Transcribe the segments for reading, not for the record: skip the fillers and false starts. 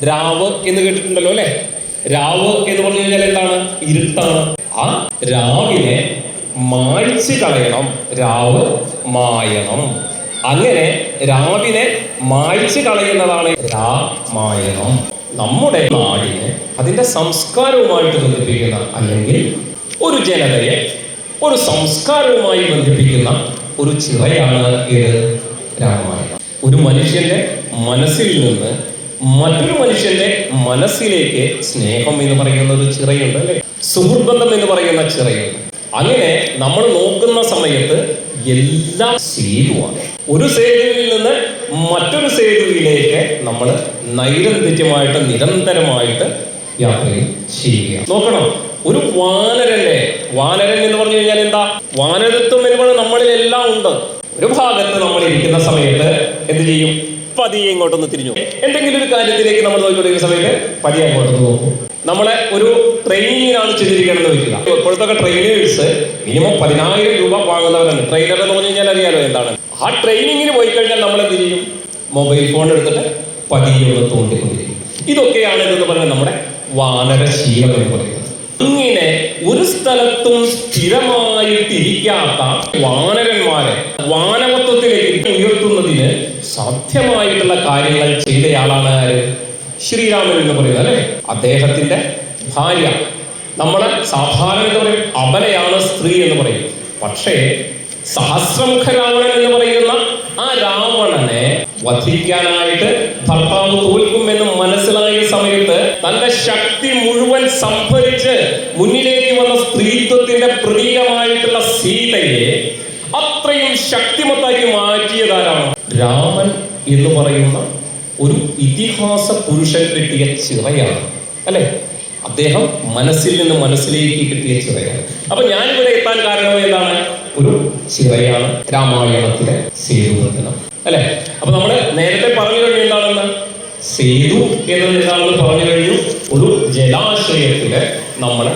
രാവ് എന്ന് കേട്ടിട്ടുണ്ടല്ലോ അല്ലെ? രാവ് എന്ന് പറഞ്ഞു കഴിഞ്ഞാൽ എന്താണ്? ഇരുട്ടാണ്. ആ രാവിനെ മായ്ച്ചു കളയണം, രാവ് മായണം. അങ്ങനെ രാവിനെ മായ്ച്ചു കളയുന്നതാണ് രാമായണം. നമ്മുടെ നാടിനെ അതിന്റെ സംസ്കാരവുമായിട്ട് ബന്ധിപ്പിക്കുന്ന, അല്ലെങ്കിൽ ഒരു ജനതയെ ഒരു സംസ്കാരവുമായി ബന്ധിപ്പിക്കുന്ന ഒരു ചിറയാണ് ഇത് രാമായണം. ഒരു മനുഷ്യന്റെ മനസ്സിൽ നിന്ന് മറ്റൊരു മനുഷ്യന്റെ മനസ്സിലേക്ക് സ്നേഹം എന്ന് പറയുന്ന ഒരു ചിറയുണ്ട് അല്ലെ? സുഹൃത്ബന്ധം എന്ന് പറയുന്ന ചിറയുണ്ട്. അങ്ങനെ നമ്മൾ നോക്കുന്ന സമയത്ത് എല്ലാം സേതുവാണ്. ഒരു സേതുവിൽ നിന്ന് മറ്റൊരു സേതുവിലേക്ക് നമ്മൾ നൈരന്തര്യമായിട്ട് നിരന്തരമായിട്ട് യാത്ര ചെയ്യുക. നോക്കണം, ഒരു വാനരൻ എന്ന് പറഞ്ഞു കഴിഞ്ഞാൽ എന്താ? വാനരത്വം എന്ന് പറഞ്ഞാൽ നമ്മളിൽ എല്ലാം ഉണ്ട്. ഒരു ഭാഗത്ത് നമ്മൾ ഇരിക്കുന്ന സമയത്ത് എന്ത് ചെയ്യും? പതിയെ ഇങ്ങോട്ടൊന്ന് തിരിഞ്ഞു. എന്തെങ്കിലും ഒരു കാര്യത്തിലേക്ക് നമ്മൾ നോക്കിക്കൊണ്ടിരിക്കുന്ന സമയത്ത് പതിയെ അങ്ങോട്ടൊന്ന് നോക്കും. നമ്മളെ ഒരു ട്രെയിനിങ്ങിനാണ് ചെയ്തിരിക്കണമെന്ന് വെക്കുക. ഇപ്പോഴത്തെ ട്രെയിനേഴ്സ് മിനിമം 10,000 രൂപ വാങ്ങുന്നവരാണ്. ട്രെയിനർ എന്ന് പറഞ്ഞു കഴിഞ്ഞാൽ അറിയാലോ എന്താണ്. ആ ട്രെയിനിങ്ങിന് പോയി കഴിഞ്ഞാൽ നമ്മൾ എന്ത് ചെയ്യും? മൊബൈൽ ഫോൺ എടുത്തിട്ട് പതിയെ ഒന്ന് തോണ്ടിക്കൊണ്ടിരിക്കും. ഇതൊക്കെയാണ് ഇതെന്ന് പറയുന്നത് നമ്മുടെ വാനരശീലം എന്ന് പറയുന്നത്. ഇങ്ങനെ ഒരു സ്ഥലത്തും സ്ഥിരമായിട്ടിരിക്കാത്ത വാനരന്മാരെ വാനവത്വത്തിലേക്ക് ഉയർത്തുന്നതിന് സാധ്യമായിട്ടുള്ള കാര്യങ്ങൾ ചെയ്തയാളാണ് ശ്രീരാമൻ എന്ന് പറയുന്നത് അല്ലെ? അദ്ദേഹത്തിന്റെ ഭാര്യ, നമ്മളെ സാധാരണ എന്ന് പറയും അബലയാണ് സ്ത്രീ എന്ന് പറയും. പക്ഷേ സഹസ്രമുഖ രാവണൻ എന്ന് പറയുന്ന ആ രാവണനെ വധിക്കാനായിട്ട് ഭർത്താവ് തോൽക്കുമെന്ന് മനസ്സിലായ സമയത്ത് തന്റെ ശക്തി മുഴുവൻ സംഭരിച്ച് മുന്നിലേക്ക് വന്ന സ്ത്രീത്വത്തിന്റെ പ്രതീകമായിട്ടുള്ള സീതയെ അത്രയും ശക്തിമത്താക്കി മാറ്റിയതാരാണ്? രാമൻ എന്ന് പറയുന്ന ഒരു ഇതിഹാസ പുരുഷൻ കിട്ടിയ ചിറയാണ് അല്ലെ? അദ്ദേഹം മനസ്സിൽ നിന്ന് മനസ്സിലേക്ക് കിട്ടിയ ചിറയാണ്. അപ്പൊ ഞാനിവിടെ എത്താൻ കാരണം എന്താണ്? ഒരു ചിറയാണ് രാമായണത്തിലെ സേതുബന്ധനം അല്ലെ? അപ്പൊ നമ്മള് നേരത്തെ പറഞ്ഞു കഴിഞ്ഞു എന്താണെന്ന്. സേതു എന്നത് എന്താണെന്ന് പറഞ്ഞു കഴിഞ്ഞു. ഒരു ജലാശയത്തില് നമ്മൾ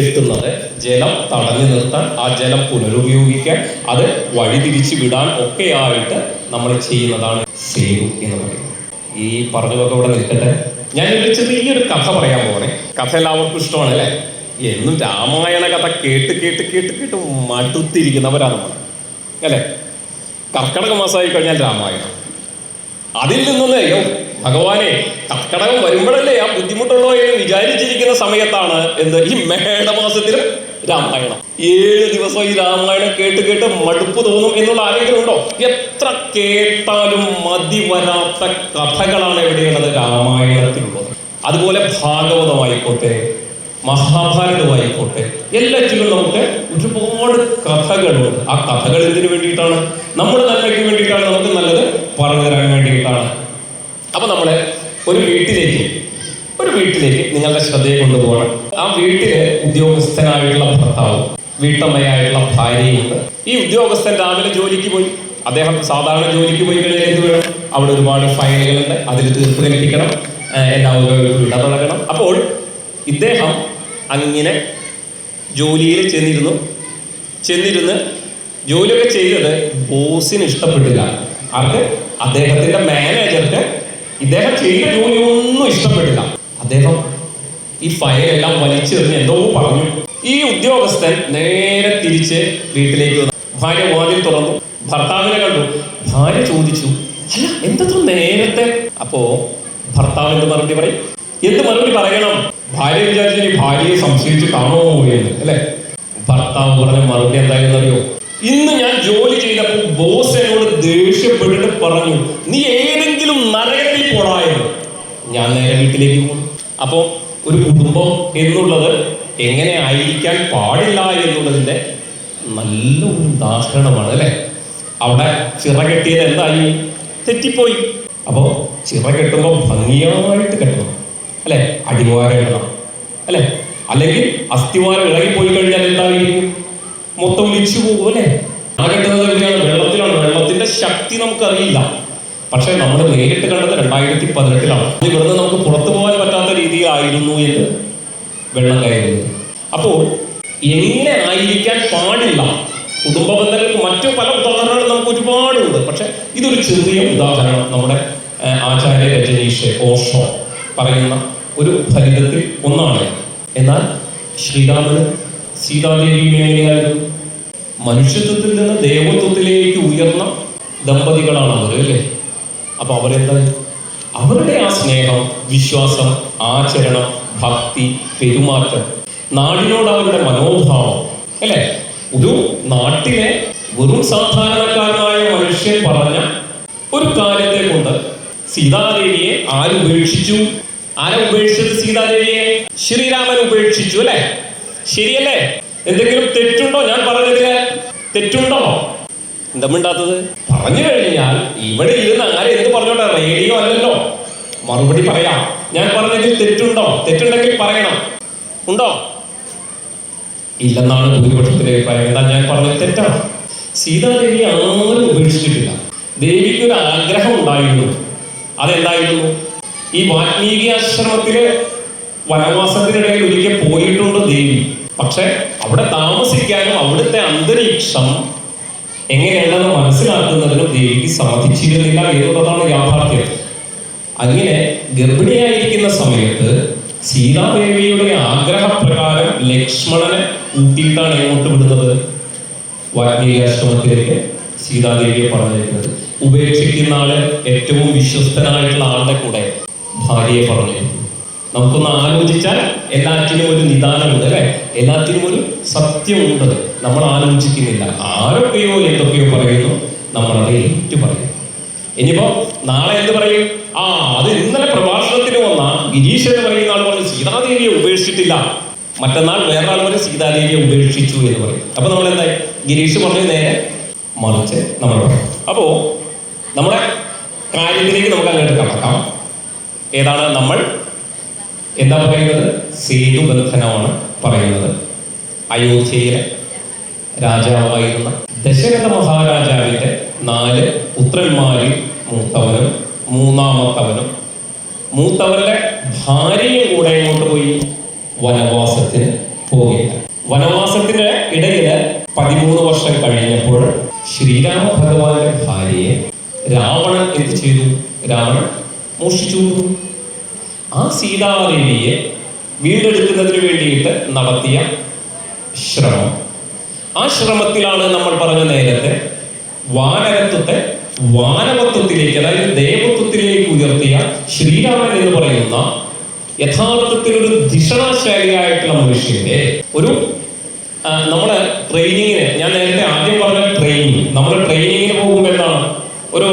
എത്തുന്നത് ജലം തടഞ്ഞു നിർത്താൻ, ആ ജലം പുനരുപയോഗിക്കാൻ, അത് വഴിതിരിച്ചു വിടാൻ ഒക്കെയായിട്ട് നമ്മൾ ചെയ്യുന്നതാണ് സേതു എന്ന് പറയുന്നത്. ഈ പറഞ്ഞതൊക്കെ ഇവിടെ നിൽക്കട്ടെ. ഞാനൊരു ചെറിയൊരു കഥ പറയാൻ പോകണേ. കഥ എല്ലാവർക്കും ഇഷ്ടമാണ് അല്ലെ? എന്നും രാമായണ കഥ കേട്ട് കേട്ട് കേട്ട് കേട്ട് മടുത്തിരിക്കുന്നവരാണ് നമ്മൾ അല്ലെ? കർക്കടക മാസമായി കഴിഞ്ഞാൽ രാമായണം. അതിൽ നിന്നൊന്നേ ഭഗവാനെ കർക്കടകം വരുമ്പോഴല്ലേ ആ ബുദ്ധിമുട്ടുള്ളോ എന്ന് വിചാരിച്ചിരിക്കുന്ന സമയത്താണ് എന്ത് ഈ മേടമാസത്തിലും രാമായണം. 7 ദിവസം ഈ രാമായണം കേട്ട് കേട്ട് മടുപ്പ് തോന്നും എന്നുള്ള ആരെങ്കിലും ഉണ്ടോ? എത്ര കേട്ടാലും മതി വരാത്ത കഥകളാണ് എവിടെയുള്ളത്? രാമായണത്തിലുള്ളത്. അതുപോലെ ഭാഗവതമായിക്കോട്ടെ, മഹാഭാരതമായിക്കോട്ടെ, എല്ലാറ്റിലും നമുക്ക് ഒരുപാട് കഥകളുണ്ട്. ആ കഥകൾ എന്തിനു വേണ്ടിയിട്ടാണ്? നമ്മുടെ നന്മയ്ക്ക് വേണ്ടിയിട്ടാണ്, നമുക്ക് നല്ലത് പറഞ്ഞു തരാൻ വേണ്ടിയിട്ടാണ്. അപ്പൊ നമ്മള് ഒരു വീട്ടിലേക്ക് നിങ്ങളുടെ ശ്രദ്ധയെ കൊണ്ടുപോകണം. ആ വീട്ടില് ഉദ്യോഗസ്ഥനായിട്ടുള്ള ഭർത്താവും വീട്ടമ്മയായിട്ടുള്ള ഭാര്യയുണ്ട്. ഈ ഉദ്യോഗസ്ഥൻ രാവിലെ ജോലിക്ക് പോയി. അദ്ദേഹം സാധാരണ ജോലിക്ക് പോയി കഴിഞ്ഞാൽ എന്ത് വേണം? അവിടെ ഒരുപാട് ഫയലുകളുണ്ട്, അതിൽ തീർപ്പ് കൽപ്പിക്കണം, എല്ലാവരും ഇടപഴകണം. അപ്പോൾ ഇദ്ദേഹം അങ്ങനെ ജോലിയിൽ ചെന്നിരുന്ന് ജോലിയൊക്കെ ചെയ്തത് ബോസിന് ഇഷ്ടപ്പെട്ടില്ല. ആർക്ക്? അദ്ദേഹത്തിന്റെ മാനേജർക്ക് ഇദ്ദേഹം ചെയ്ത ജോലിയൊന്നും ഇഷ്ടപ്പെട്ടില്ല. അദ്ദേഹം ഈ ഫയലെല്ലാം വലിച്ചെറിഞ്ഞ് എന്തോ പറഞ്ഞു. ഈ ഉദ്യോഗസ്ഥൻ നേരെ തിരിച്ച് വീട്ടിലേക്ക് വന്നു. ഭാര്യ വാതിൽ തുറന്നു, ഭർത്താവിനെ കണ്ടു. ഭാര്യ ചോദിച്ചു, അല്ല എന്തത്ര നേരത്തെ? അപ്പോ ഭർത്താവ് എന്ത് മറുപടി പറയും? എന്ത് മറുപടി പറയണം? ഭാര്യ വിചാരിച്ചു ഇനി ഭാര്യയെ സംശയിച്ചിട്ടാണോ എന്ന് അല്ലെ? ഭർത്താവ് പറഞ്ഞ മറുപടി എന്തായാലും അറിയോ? ഇന്ന് ഞാൻ ജോലി ചെയ്തപ്പോൾ ബോസ് എന്നോട് ദേഷ്യപ്പെട്ടിട്ട് പറഞ്ഞു, നീ ഏതെങ്കിലും നരകത്തിൽ പോടായെന്ന്. ഞാൻ നേരെ വീട്ടിലേക്ക് പോകും. അപ്പോ ഒരു കുടുംബം എന്നുള്ളത് എങ്ങനെ ആയിരിക്കാൻ പാടില്ല എന്നുള്ളതിന്റെ നല്ല ഒരു ഉദാഹരണമാണ് അല്ലെ? അവിടെ ചിറ കെട്ടിയത് എന്തായി? തെറ്റിപ്പോയി. അപ്പോ ചിറ കെട്ടുമ്പോൾ ഭംഗിയായിട്ട് കെട്ടണം അല്ലെ? അടിവാരം ഇടണം അല്ലെ? അല്ലെങ്കിൽ അസ്ഥിവാരം ഇളകിപ്പോയി കഴിഞ്ഞാൽ എന്തായിരിക്കും? മൊത്തം ഒലിച്ചു പോകും അല്ലെ? ആ കെട്ടുന്നത് എവിടെയാണ്? വെള്ളത്തിലാണ്. വെള്ളത്തിന്റെ ശക്തി നമുക്കറിയില്ല. പക്ഷെ നമ്മൾ നേരിട്ട് കണ്ടത് 2018 ഇവിടുന്ന് നമുക്ക് പുറത്തു പോകാൻ പറ്റാത്ത രീതിയിലായിരുന്നു എന്ന് വെള്ളം കയറുന്നത്. അപ്പോൾ എങ്ങനെ ആയിരിക്കാൻ പാടില്ല കുടുംബ ബന്ധങ്ങൾക്ക് മറ്റു പല ഉദാഹരണങ്ങൾ നമുക്ക് ഒരുപാടുണ്ട്. പക്ഷെ ഇതൊരു ചെറിയ ഉദാഹരണം. നമ്മുടെ ആചാര്യ രജനീഷ് ഓഷോ പറയുന്ന ഒരു ഫലിതത്തിൽ ഒന്നാണ്. എന്നാൽ ശ്രീരാമന് സീതാദേവിയും എങ്ങനെയായിരുന്നു? മനുഷ്യത്വത്തിൽ നിന്ന് ദേവത്വത്തിലേക്ക് ഉയർന്ന ദമ്പതികളാണ് അവർ, അല്ലേ? അപ്പൊ അവരെന്തായി? അവരുടെ ആ സ്നേഹം, വിശ്വാസം, ആചരണം, ഭക്തി, പെരുമാറ്റം, നാടിനോട് അവരുടെ മനോഭാവം, അല്ലെ? ഒരു നാട്ടിലെ വെറും സാധാരണക്കാരനായ മനുഷ്യൻ പറഞ്ഞ ഒരു കാര്യത്തെ കൊണ്ട് സീതാദേവിയെ ആരുപേക്ഷിച്ചു? ആരെ ഉപേക്ഷിച്ചത്? സീതാദേവിയെ ശ്രീരാമൻ ഉപേക്ഷിച്ചു, അല്ലെ? ശരിയല്ലേ? എന്തെങ്കിലും തെറ്റുണ്ടോ ഞാൻ പറഞ്ഞതില്? തെറ്റുണ്ടോ? എന്താ മിണ്ടാത്തത്? പറഞ്ഞു കഴിഞ്ഞാൽ ഇവിടെ ഇരുന്ന് ആരെ എന്ത് പറഞ്ഞോട്ടെ, റേഡിയോ അല്ലല്ലോ, മറുപടി പറയാം. ഞാൻ പറഞ്ഞതിൽ തെറ്റുണ്ടോ? തെറ്റുണ്ടെങ്കിൽ പറയണം. ഉണ്ടോ? ഇല്ലെന്നാണ് ഭൂരിപക്ഷത്തിന്റെ അഭിപ്രായം. എന്താ ഞാൻ പറഞ്ഞത് തെറ്റാണ്? സീതാദേവി ആരും ഉപേക്ഷിച്ചിട്ടില്ല. ദേവിക്ക് ഒരു ആഗ്രഹം ഉണ്ടായിരുന്നു. അതെന്തായിരുന്നു? ഈ വാൽമീകി ആശ്രമത്തില് വനവാസത്തിനിടയിൽ ഒരിക്കൽ പോയിട്ടുണ്ട് ദേവി. പക്ഷെ അവിടെ താമസിക്കാനും അവിടുത്തെ അന്തരീക്ഷം എങ്ങനെയുണ്ടെന്ന് മനസ്സിലാക്കുന്നതിനും ദേവിക്ക് സാധിച്ചിരുന്നില്ല എന്നുള്ളതാണ് യാഥാർത്ഥ്യം. അങ്ങനെ ഗർഭിണിയായിരിക്കുന്ന സമയത്ത് സീതാദേവിയുടെ ആഗ്രഹപ്രകാരം ലക്ഷ്മണനെ കൂട്ടിയിട്ടാണ് എങ്ങോട്ട് വിടുന്നത്? വാൽമീകി ആശ്രമത്തിലേക്ക് സീതാദേവിയെ പറഞ്ഞിരിക്കുന്നത്. ഉപേക്ഷിക്കുന്ന ആള് ഏറ്റവും വിശ്വസ്തനായിട്ടുള്ള ആളുടെ കൂടെ ഭാര്യയെ പറഞ്ഞു. നമുക്കൊന്ന് ആലോചിച്ചാൽ എല്ലാറ്റിനും ഒരു നിദാനമുണ്ട്, അല്ലെ? എല്ലാറ്റിനും ഒരു സത്യമുണ്ട്. നമ്മൾ ആലോചിക്കുന്നില്ല. ആരൊക്കെയോ എന്തൊക്കെയോ പറയുന്നു, നമ്മളത് ഏറ്റു പറയും. ഇനിയിപ്പോ നാളെ എന്ത് പറയും? അത് ഇന്നലെ പ്രഭാഷണത്തിന് വന്ന ഗിരീഷ് എന്ന് പറയുന്ന ആൾ പറഞ്ഞു സീതാദേവിയെ ഉപേക്ഷിച്ചിട്ടില്ല. മറ്റന്നാൾ വേറൊരാൾ പറയും സീതാദേവിയെ ഉപേക്ഷിച്ചു എന്ന് പറയും. അപ്പൊ നമ്മൾ എന്തായി? ഗിരീഷ് പറഞ്ഞു നേരെ മറിച്ച് നമ്മൾ പറയും. അപ്പോ നമ്മുടെ കാര്യത്തിലേക്ക് നമുക്ക് അങ്ങോട്ട് കടക്കാം. ഏതാണ് നമ്മൾ എന്താ പറയുന്നത്? സേതുബന്ധനമാണ് പറയുന്നത്. അയോധ്യയിലെ രാജാവായിരുന്ന ദശരഥ മഹാരാജാവിന്റെ 4 പുത്രന്മാരിൽ മൂത്തവനും മൂന്നാമത്തവനും മൂത്തവന്റെ ഭാര്യയും കൂടെ ഇങ്ങോട്ട് പോയി വനവാസത്തിന് പോവുകയില്ല. വനവാസത്തിന്റെ ഇടയില് 13 വർഷം കഴിഞ്ഞപ്പോൾ ശ്രീരാമ ഭഗവാന്റെ ഭാര്യയെ രാവണൻ എന്ത് ചെയ്തു? രാവണൻ മോഷ്ടിച്ചു. ആ സീതാദേവിയെ വീണ്ടെടുക്കുന്നതിന് വേണ്ടിയിട്ട് നടത്തിയ ശ്രമം, ആ ശ്രമത്തിലാണ് നമ്മൾ പറഞ്ഞ നേരത്തെ വാനരത്വത്തെ വാനവത്വത്തിലേക്ക്, അതായത് ദേവത്വത്തിലേക്ക് ഉയർത്തിയ ശ്രീരാമൻ എന്ന് പറയുന്ന യഥാർത്ഥത്തിൽ ഒരു ധിഷണാശാലിയായിട്ടുള്ള മനുഷ്യന്റെ ഒരു നമ്മള് ട്രെയിനിങ്ങിന്, ഞാൻ നേരത്തെ ആദ്യം പറഞ്ഞ ട്രെയിനിങ്, നമ്മൾ ട്രെയിനിങ്ങിന് പോകുമ്പോൾ എന്താണ്? ഒരു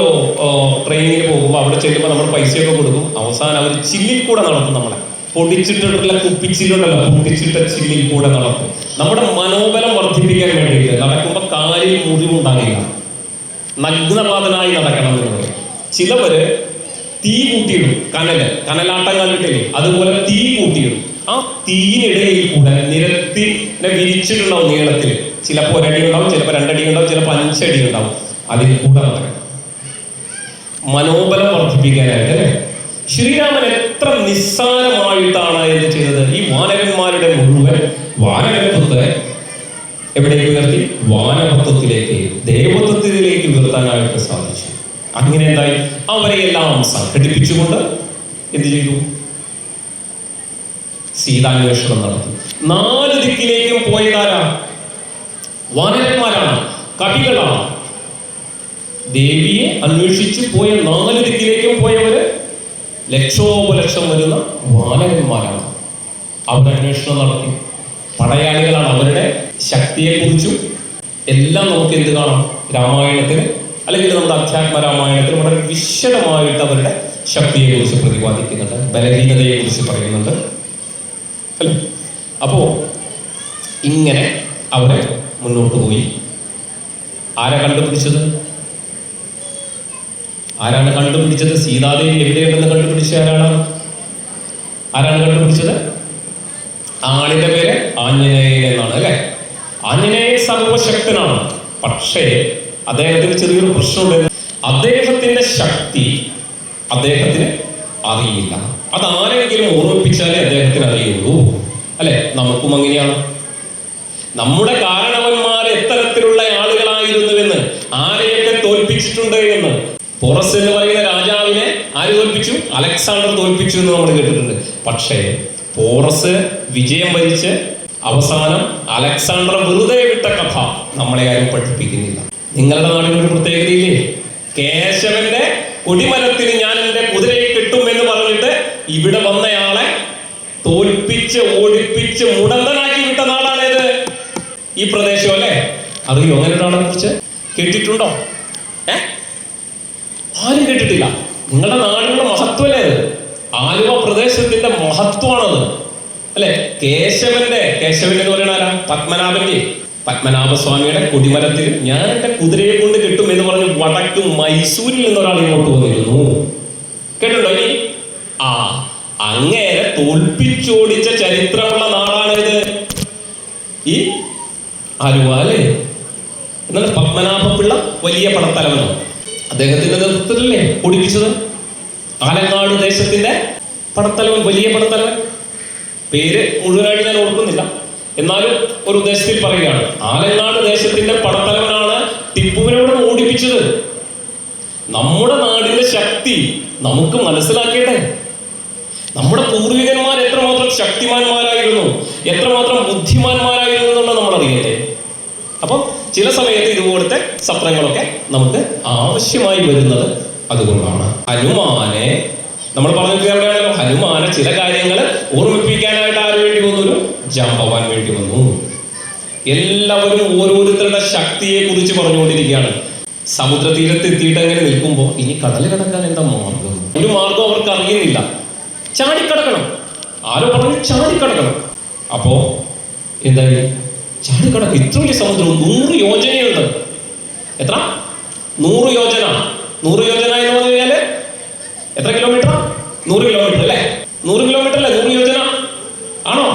ട്രെയിനിങ്ങിന് പോകുമ്പോൾ അവിടെ ചെല്ലുമ്പോൾ നമ്മൾ പൈസയൊക്കെ കൊടുക്കും. അവസാനം അവർ ചില്ലിൽ കൂടെ നടത്തും. നമ്മളെ പൊടിച്ചിട്ടുള്ള കുപ്പിച്ചില്ലുണ്ടല്ലോ, പൊടിച്ചിട്ട ചില്ലിൽ കൂടെ നടത്തും. നമ്മുടെ മനോബലം വർദ്ധിപ്പിക്കാൻ വേണ്ടിയിട്ട് നടക്കുമ്പോൾ കാലിൽ മുറിവുണ്ടാകില്ല, നഗ്നപാതനായി നടക്കണം എന്ന് പറയും. ചിലവര് തീ കൂട്ടിയിടും, കനലാട്ടം കണ്ടിട്ടില്ലേ? അതുപോലെ തീ കൂട്ടിയിടും. ആ തീയിനിടയിൽ കൂടെ നിരത്തി വിരിച്ചിട്ടുണ്ടാവും നീളത്തിൽ. ചിലപ്പോൾ 1 അടി ഉണ്ടാവും, ചിലപ്പോൾ 2 അടി ഉണ്ടാവും, ചിലപ്പോൾ 5 അടി ഉണ്ടാവും. അതിൽ കൂടെ നടക്കണം, മനോബലം വർദ്ധിപ്പിക്കാനായിട്ട്, അല്ലേ? ശ്രീരാമൻ എത്ര നിസ്സാരമായിട്ടാണ് ഇത് ചെയ്തത്? ഈ വാനരന്മാരുടെ മുഴുവൻ വാനരത്വത്തെ എവിടേക്ക് ഉയർത്തി? വാനവത്വത്തിലേക്ക്, ദേവത്വത്തിലേക്ക് ഉയർത്താനായിട്ട് സാധിച്ചു. അങ്ങനെ എന്തായി? അവരെയെല്ലാം സംഘടിപ്പിച്ചുകൊണ്ട് എന്ത് ചെയ്തു? സീതാന്വേഷണം നടത്തി. 4 ദിക്കിലേക്കും പോയതാരാ? വാനരന്മാരാണ്, കവികളാണ്. ദേവിയെ അന്വേഷിച്ച് പോയ 4 ദിക്കിലേക്കും പോയവര് ലക്ഷോപലക്ഷം വരുന്ന വാനരന്മാരാണ്. അവർ അന്വേഷണം നടത്തി. പടയാളികളാണ്. അവരുടെ ശക്തിയെക്കുറിച്ചും എല്ലാം നമുക്ക് എന്ത് കാണാം? രാമായണത്തിന് അല്ലെങ്കിൽ നമ്മുടെ അധ്യാത്മ രാമായണത്തിൽ വളരെ വിശദമായിട്ട് അവരുടെ ശക്തിയെക്കുറിച്ച് പ്രതിപാദിക്കുന്നുണ്ട്, ബലഹീനതയെക്കുറിച്ച് പറയുന്നുണ്ട്, അല്ലേ? അപ്പോ ഇങ്ങനെ അവരെ മുന്നോട്ട് പോയി. ആരാ കണ്ടുപിടിച്ചത്? ആരാണ് കണ്ടുപിടിച്ചത്? സീതാദേവി എവിടെയുണ്ടെന്ന് കണ്ടുപിടിച്ച ആരാണ് കണ്ടുപിടിച്ചത്? ആളിന്റെ പേര് ആഞ്ജനേയൻ എന്നാണ്, അല്ലെ? ആഞ്ജനേയൻ സർവശക്തനാണ്. പക്ഷേ അദ്ദേഹത്തിന് ചെറിയൊരു പ്രശ്നമുണ്ട്. അദ്ദേഹത്തിന്റെ ശക്തി അദ്ദേഹത്തിന് അറിയില്ല. അതാരെങ്കിലും ഓർമ്മിപ്പിച്ചാലേ അദ്ദേഹത്തിന് അറിയുള്ളൂ, അല്ലെ? നമുക്കും അങ്ങനെയാണ്. നമ്മുടെ കാരണവന്മാർ എത്തരത്തിലുള്ള ആളുകളായിരുന്നുവെന്ന്, ആരെയൊക്കെ തോൽപ്പിച്ചിട്ടുണ്ട് എന്ന്. പോറസ് എന്ന് പറയുന്ന രാജാവിനെ ആര് ആര് തോൽപ്പിച്ചു? അലക്സാണ്ടർ തോൽപ്പിച്ചു എന്ന് നമ്മൾ കേട്ടിട്ടുണ്ട്. പക്ഷേ പോറസ് വിജയം വരിച്ച് അവസാനം അലക്സാണ്ടർ വെറുതെ വിട്ട കഥ നമ്മളെ ആരും പഠിപ്പിക്കുന്നില്ല. നിങ്ങളുടെ നാടിനൊരു പ്രത്യേകതയില്ലേ? കേശവന്റെ കൊടിമരത്തിന് ഞാൻ എൻ്റെ കുതിരയെ കിട്ടും എന്ന് പറഞ്ഞിട്ട് ഇവിടെ വന്നയാളെ തോൽപ്പിച്ച് ഓടിപ്പിച്ച് മുടന്തനാക്കി വിട്ട നാടാണേത്? ഈ പ്രദേശം അല്ലേ? അറിയോ അങ്ങനെ ഒരാളെ കുറിച്ച്? കേട്ടിട്ടുണ്ടോ? ആരും കേട്ടിട്ടില്ല. നിങ്ങളുടെ നാടിനുള്ള മഹത്വമല്ലേ അത്? ആലുവ പ്രദേശത്തിന്റെ മഹത്വമാണത് അല്ലെ? കേശവൻ എന്ന് പറയുന്ന ആരാ? പത്മനാഭസ്വാമിയുടെ കൊടിമരത്തിൽ ഞാൻ എൻ്റെ കുതിരയെ കൊണ്ട് കിട്ടും എന്ന് പറഞ്ഞ് വടക്ക് മൈസൂരിൽ നിന്നൊരാൾ ഇങ്ങോട്ട് വന്നിരുന്നു. കേട്ടുണ്ടോ? ഇനി അങ്ങേരെ തോൽപ്പിച്ചോടിച്ച ചരിത്രമുള്ള നാടാണിത്, ഈ ആലുവ അല്ലേ? എന്നാൽ പത്മനാഭപിള്ള വലിയ പടത്തലവനാണ്. അദ്ദേഹത്തിന്റെ നേതൃത്വത്തിലല്ലേ ഓടിപ്പിച്ചത്? ആലങ്ങാട് ദേശത്തിന്റെ പടത്തലവൻ, വലിയ പടത്തലവൻ. പേര് മുഴുവനായിട്ട് ഞാൻ ഓർക്കുന്നില്ല, എന്നാലും ഒരു ഉദ്ദേശത്തിൽ പറയുകയാണ്. ആലങ്ങാട് ദേശത്തിന്റെ പടത്തലവനാണ് ടിപ്പുവിനോട് ഓടിപ്പിച്ചത്. നമ്മുടെ നാടിന്റെ ശക്തി നമുക്ക് മനസ്സിലാക്കേണ്ടേ? നമ്മുടെ പൂർവികന്മാർ എത്രമാത്രം ശക്തിമാന്മാരായിരുന്നു, എത്രമാത്രം ബുദ്ധിമാന്മാരായിരുന്നു എന്നുള്ളത് നമ്മൾ അറിയട്ടെ. അപ്പം ചില സമയത്ത് ഇതുപോലത്തെ സത്രങ്ങളൊക്കെ നമുക്ക് ആവശ്യമായി വരുന്നത് അതുകൊണ്ടാണ്. ഹനുമാനെ നമ്മൾ പറഞ്ഞിട്ട് എവിടെയാണല്ലോ, ഹനുമാനെ ചില കാര്യങ്ങൾ ഓർമ്മിപ്പിക്കാനായിട്ട് ആര് വേണ്ടി വന്നു? ഒരു ജാമ്പവാൻ വേണ്ടി വന്നു. എല്ലാവരും ഓരോരുത്തരുടെ ശക്തിയെ കുറിച്ച് പറഞ്ഞുകൊണ്ടിരിക്കുകയാണ്. സമുദ്ര തീരത്ത് എത്തിയിട്ട് അങ്ങനെ നിൽക്കുമ്പോൾ ഇനി കടൽ കടക്കാൻ എന്താ മാർഗം? ഒരു മാർഗം അവർക്ക് അറിയുന്നില്ല. ചാടിക്കടക്കണം. ആരോ പറഞ്ഞു ചാടിക്കടക്കണം. അപ്പോ എന്തായി? ചാടിക്കടക്കും. ഇത്ര വലിയ സമുദ്രം 100 യോജനയുണ്ട്. എത്ര? 100 യോജന. 100 യോജന എന്ന് പറഞ്ഞു കഴിഞ്ഞാല് എത്ര കിലോമീറ്റർ? 100 കിലോമീറ്റർ അല്ലേ? 100 കിലോമീറ്റർ അല്ലേ 100 യോജന? ആണോ?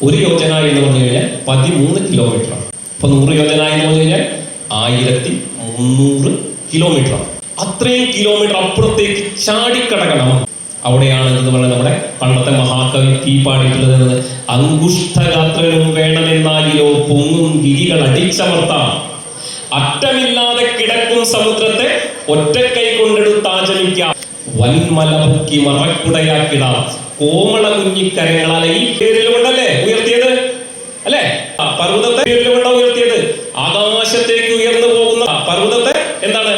ഒരു യോജന എന്ന് പറഞ്ഞു കഴിഞ്ഞാൽ 13 കിലോമീറ്റർ. അപ്പൊ 100 യോജന എന്ന് പറഞ്ഞു കഴിഞ്ഞാൽ 1300 കിലോമീറ്റർ. അത്രയും കിലോമീറ്റർ അപ്പുറത്തേക്ക് ചാടിക്കടക്കണം. അവിടെയാണ് എന്ന് പറയുന്നത് നമ്മുടെ പണ്ടത്തെ മഹാകവി P പാടിയിട്ടുള്ളത്. അങ്കുഷ്ഠഗാത്രനും വേണമെന്നാകിലോ പൊങ്ങും ഗിരികൾ അടിച്ചമർത്താം, അറ്റമില്ലാതെ കിടക്കും സമുദ്രത്തെ ഒറ്റക്കൈ കൊണ്ടെടുത്താചമിക്കാം, വൻമല പൊക്കി മറക്കുടയാക്കിടാം, കോമള കുഞ്ഞിക്കരങ്ങളാലെ ഈ പേരിലുകൊണ്ടല്ലേ ഉയർത്തിയത് അല്ലെ? പർവ്വതത്തെ പേരിലുകൊണ്ടാ ഉയർത്തിയത്. ആകാശത്തേക്ക് ഉയർന്നു പോകുന്ന പർവ്വതത്തെ എന്താണ്?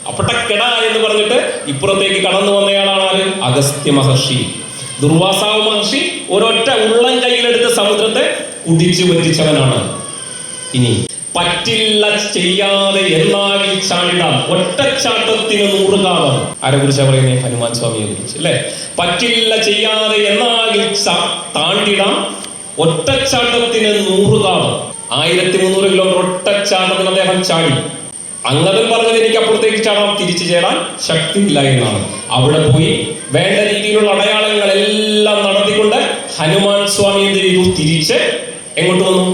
അപ്പട്ടക്കെട എന്ന് പറഞ്ഞിട്ട് ഇപ്പുറത്തേക്ക് കടന്നു വന്നയാളാണ് ആര്? അഗസ്ത്യ മഹർഷി. ദുർവാസാവ് മഹർഷി ഒരൊറ്റ ഉള്ളം കയ്യിലെടുത്ത് സമുദ്രത്തെ കുടിച്ചു വറ്റിച്ചവനാണ്. ഇനി പറ്റില്ല ചെയ്യാതെ എന്നാകിൽ ചാടിടാം, ഒറ്റച്ചാട്ടത്തിന് 100 കാലം. ആരെ കുറിച്ചാ പറയുന്നത്? ഹനുമാൻ സ്വാമിയെ കുറിച്ച് അല്ലെ? പറ്റില്ല ചെയ്യാതെ എന്നാകിൽ താണ്ടിടാം, ഒറ്റച്ചാട്ടത്തിന് 100 കാലം. 1300 കിലോമീറ്റർ ഒറ്റച്ചാട്ടത്തിന് അദ്ദേഹം ചാടി. അങ്ങതൻ പറഞ്ഞത് എനിക്ക് അപ്പുറത്തേക്ക് ചാടാൻ, തിരിച്ചു ചേടാൻ ശക്തിയില്ല എന്നാണ്. അവിടെ പോയി വേണ്ട രീതിയിലുള്ള അടയാളങ്ങളെല്ലാം നടത്തിക്കൊണ്ട് ഹനുമാൻ സ്വാമി എന്ത് ചെയ്തു? തിരിച്ച് എങ്ങോട്ട് വന്നു?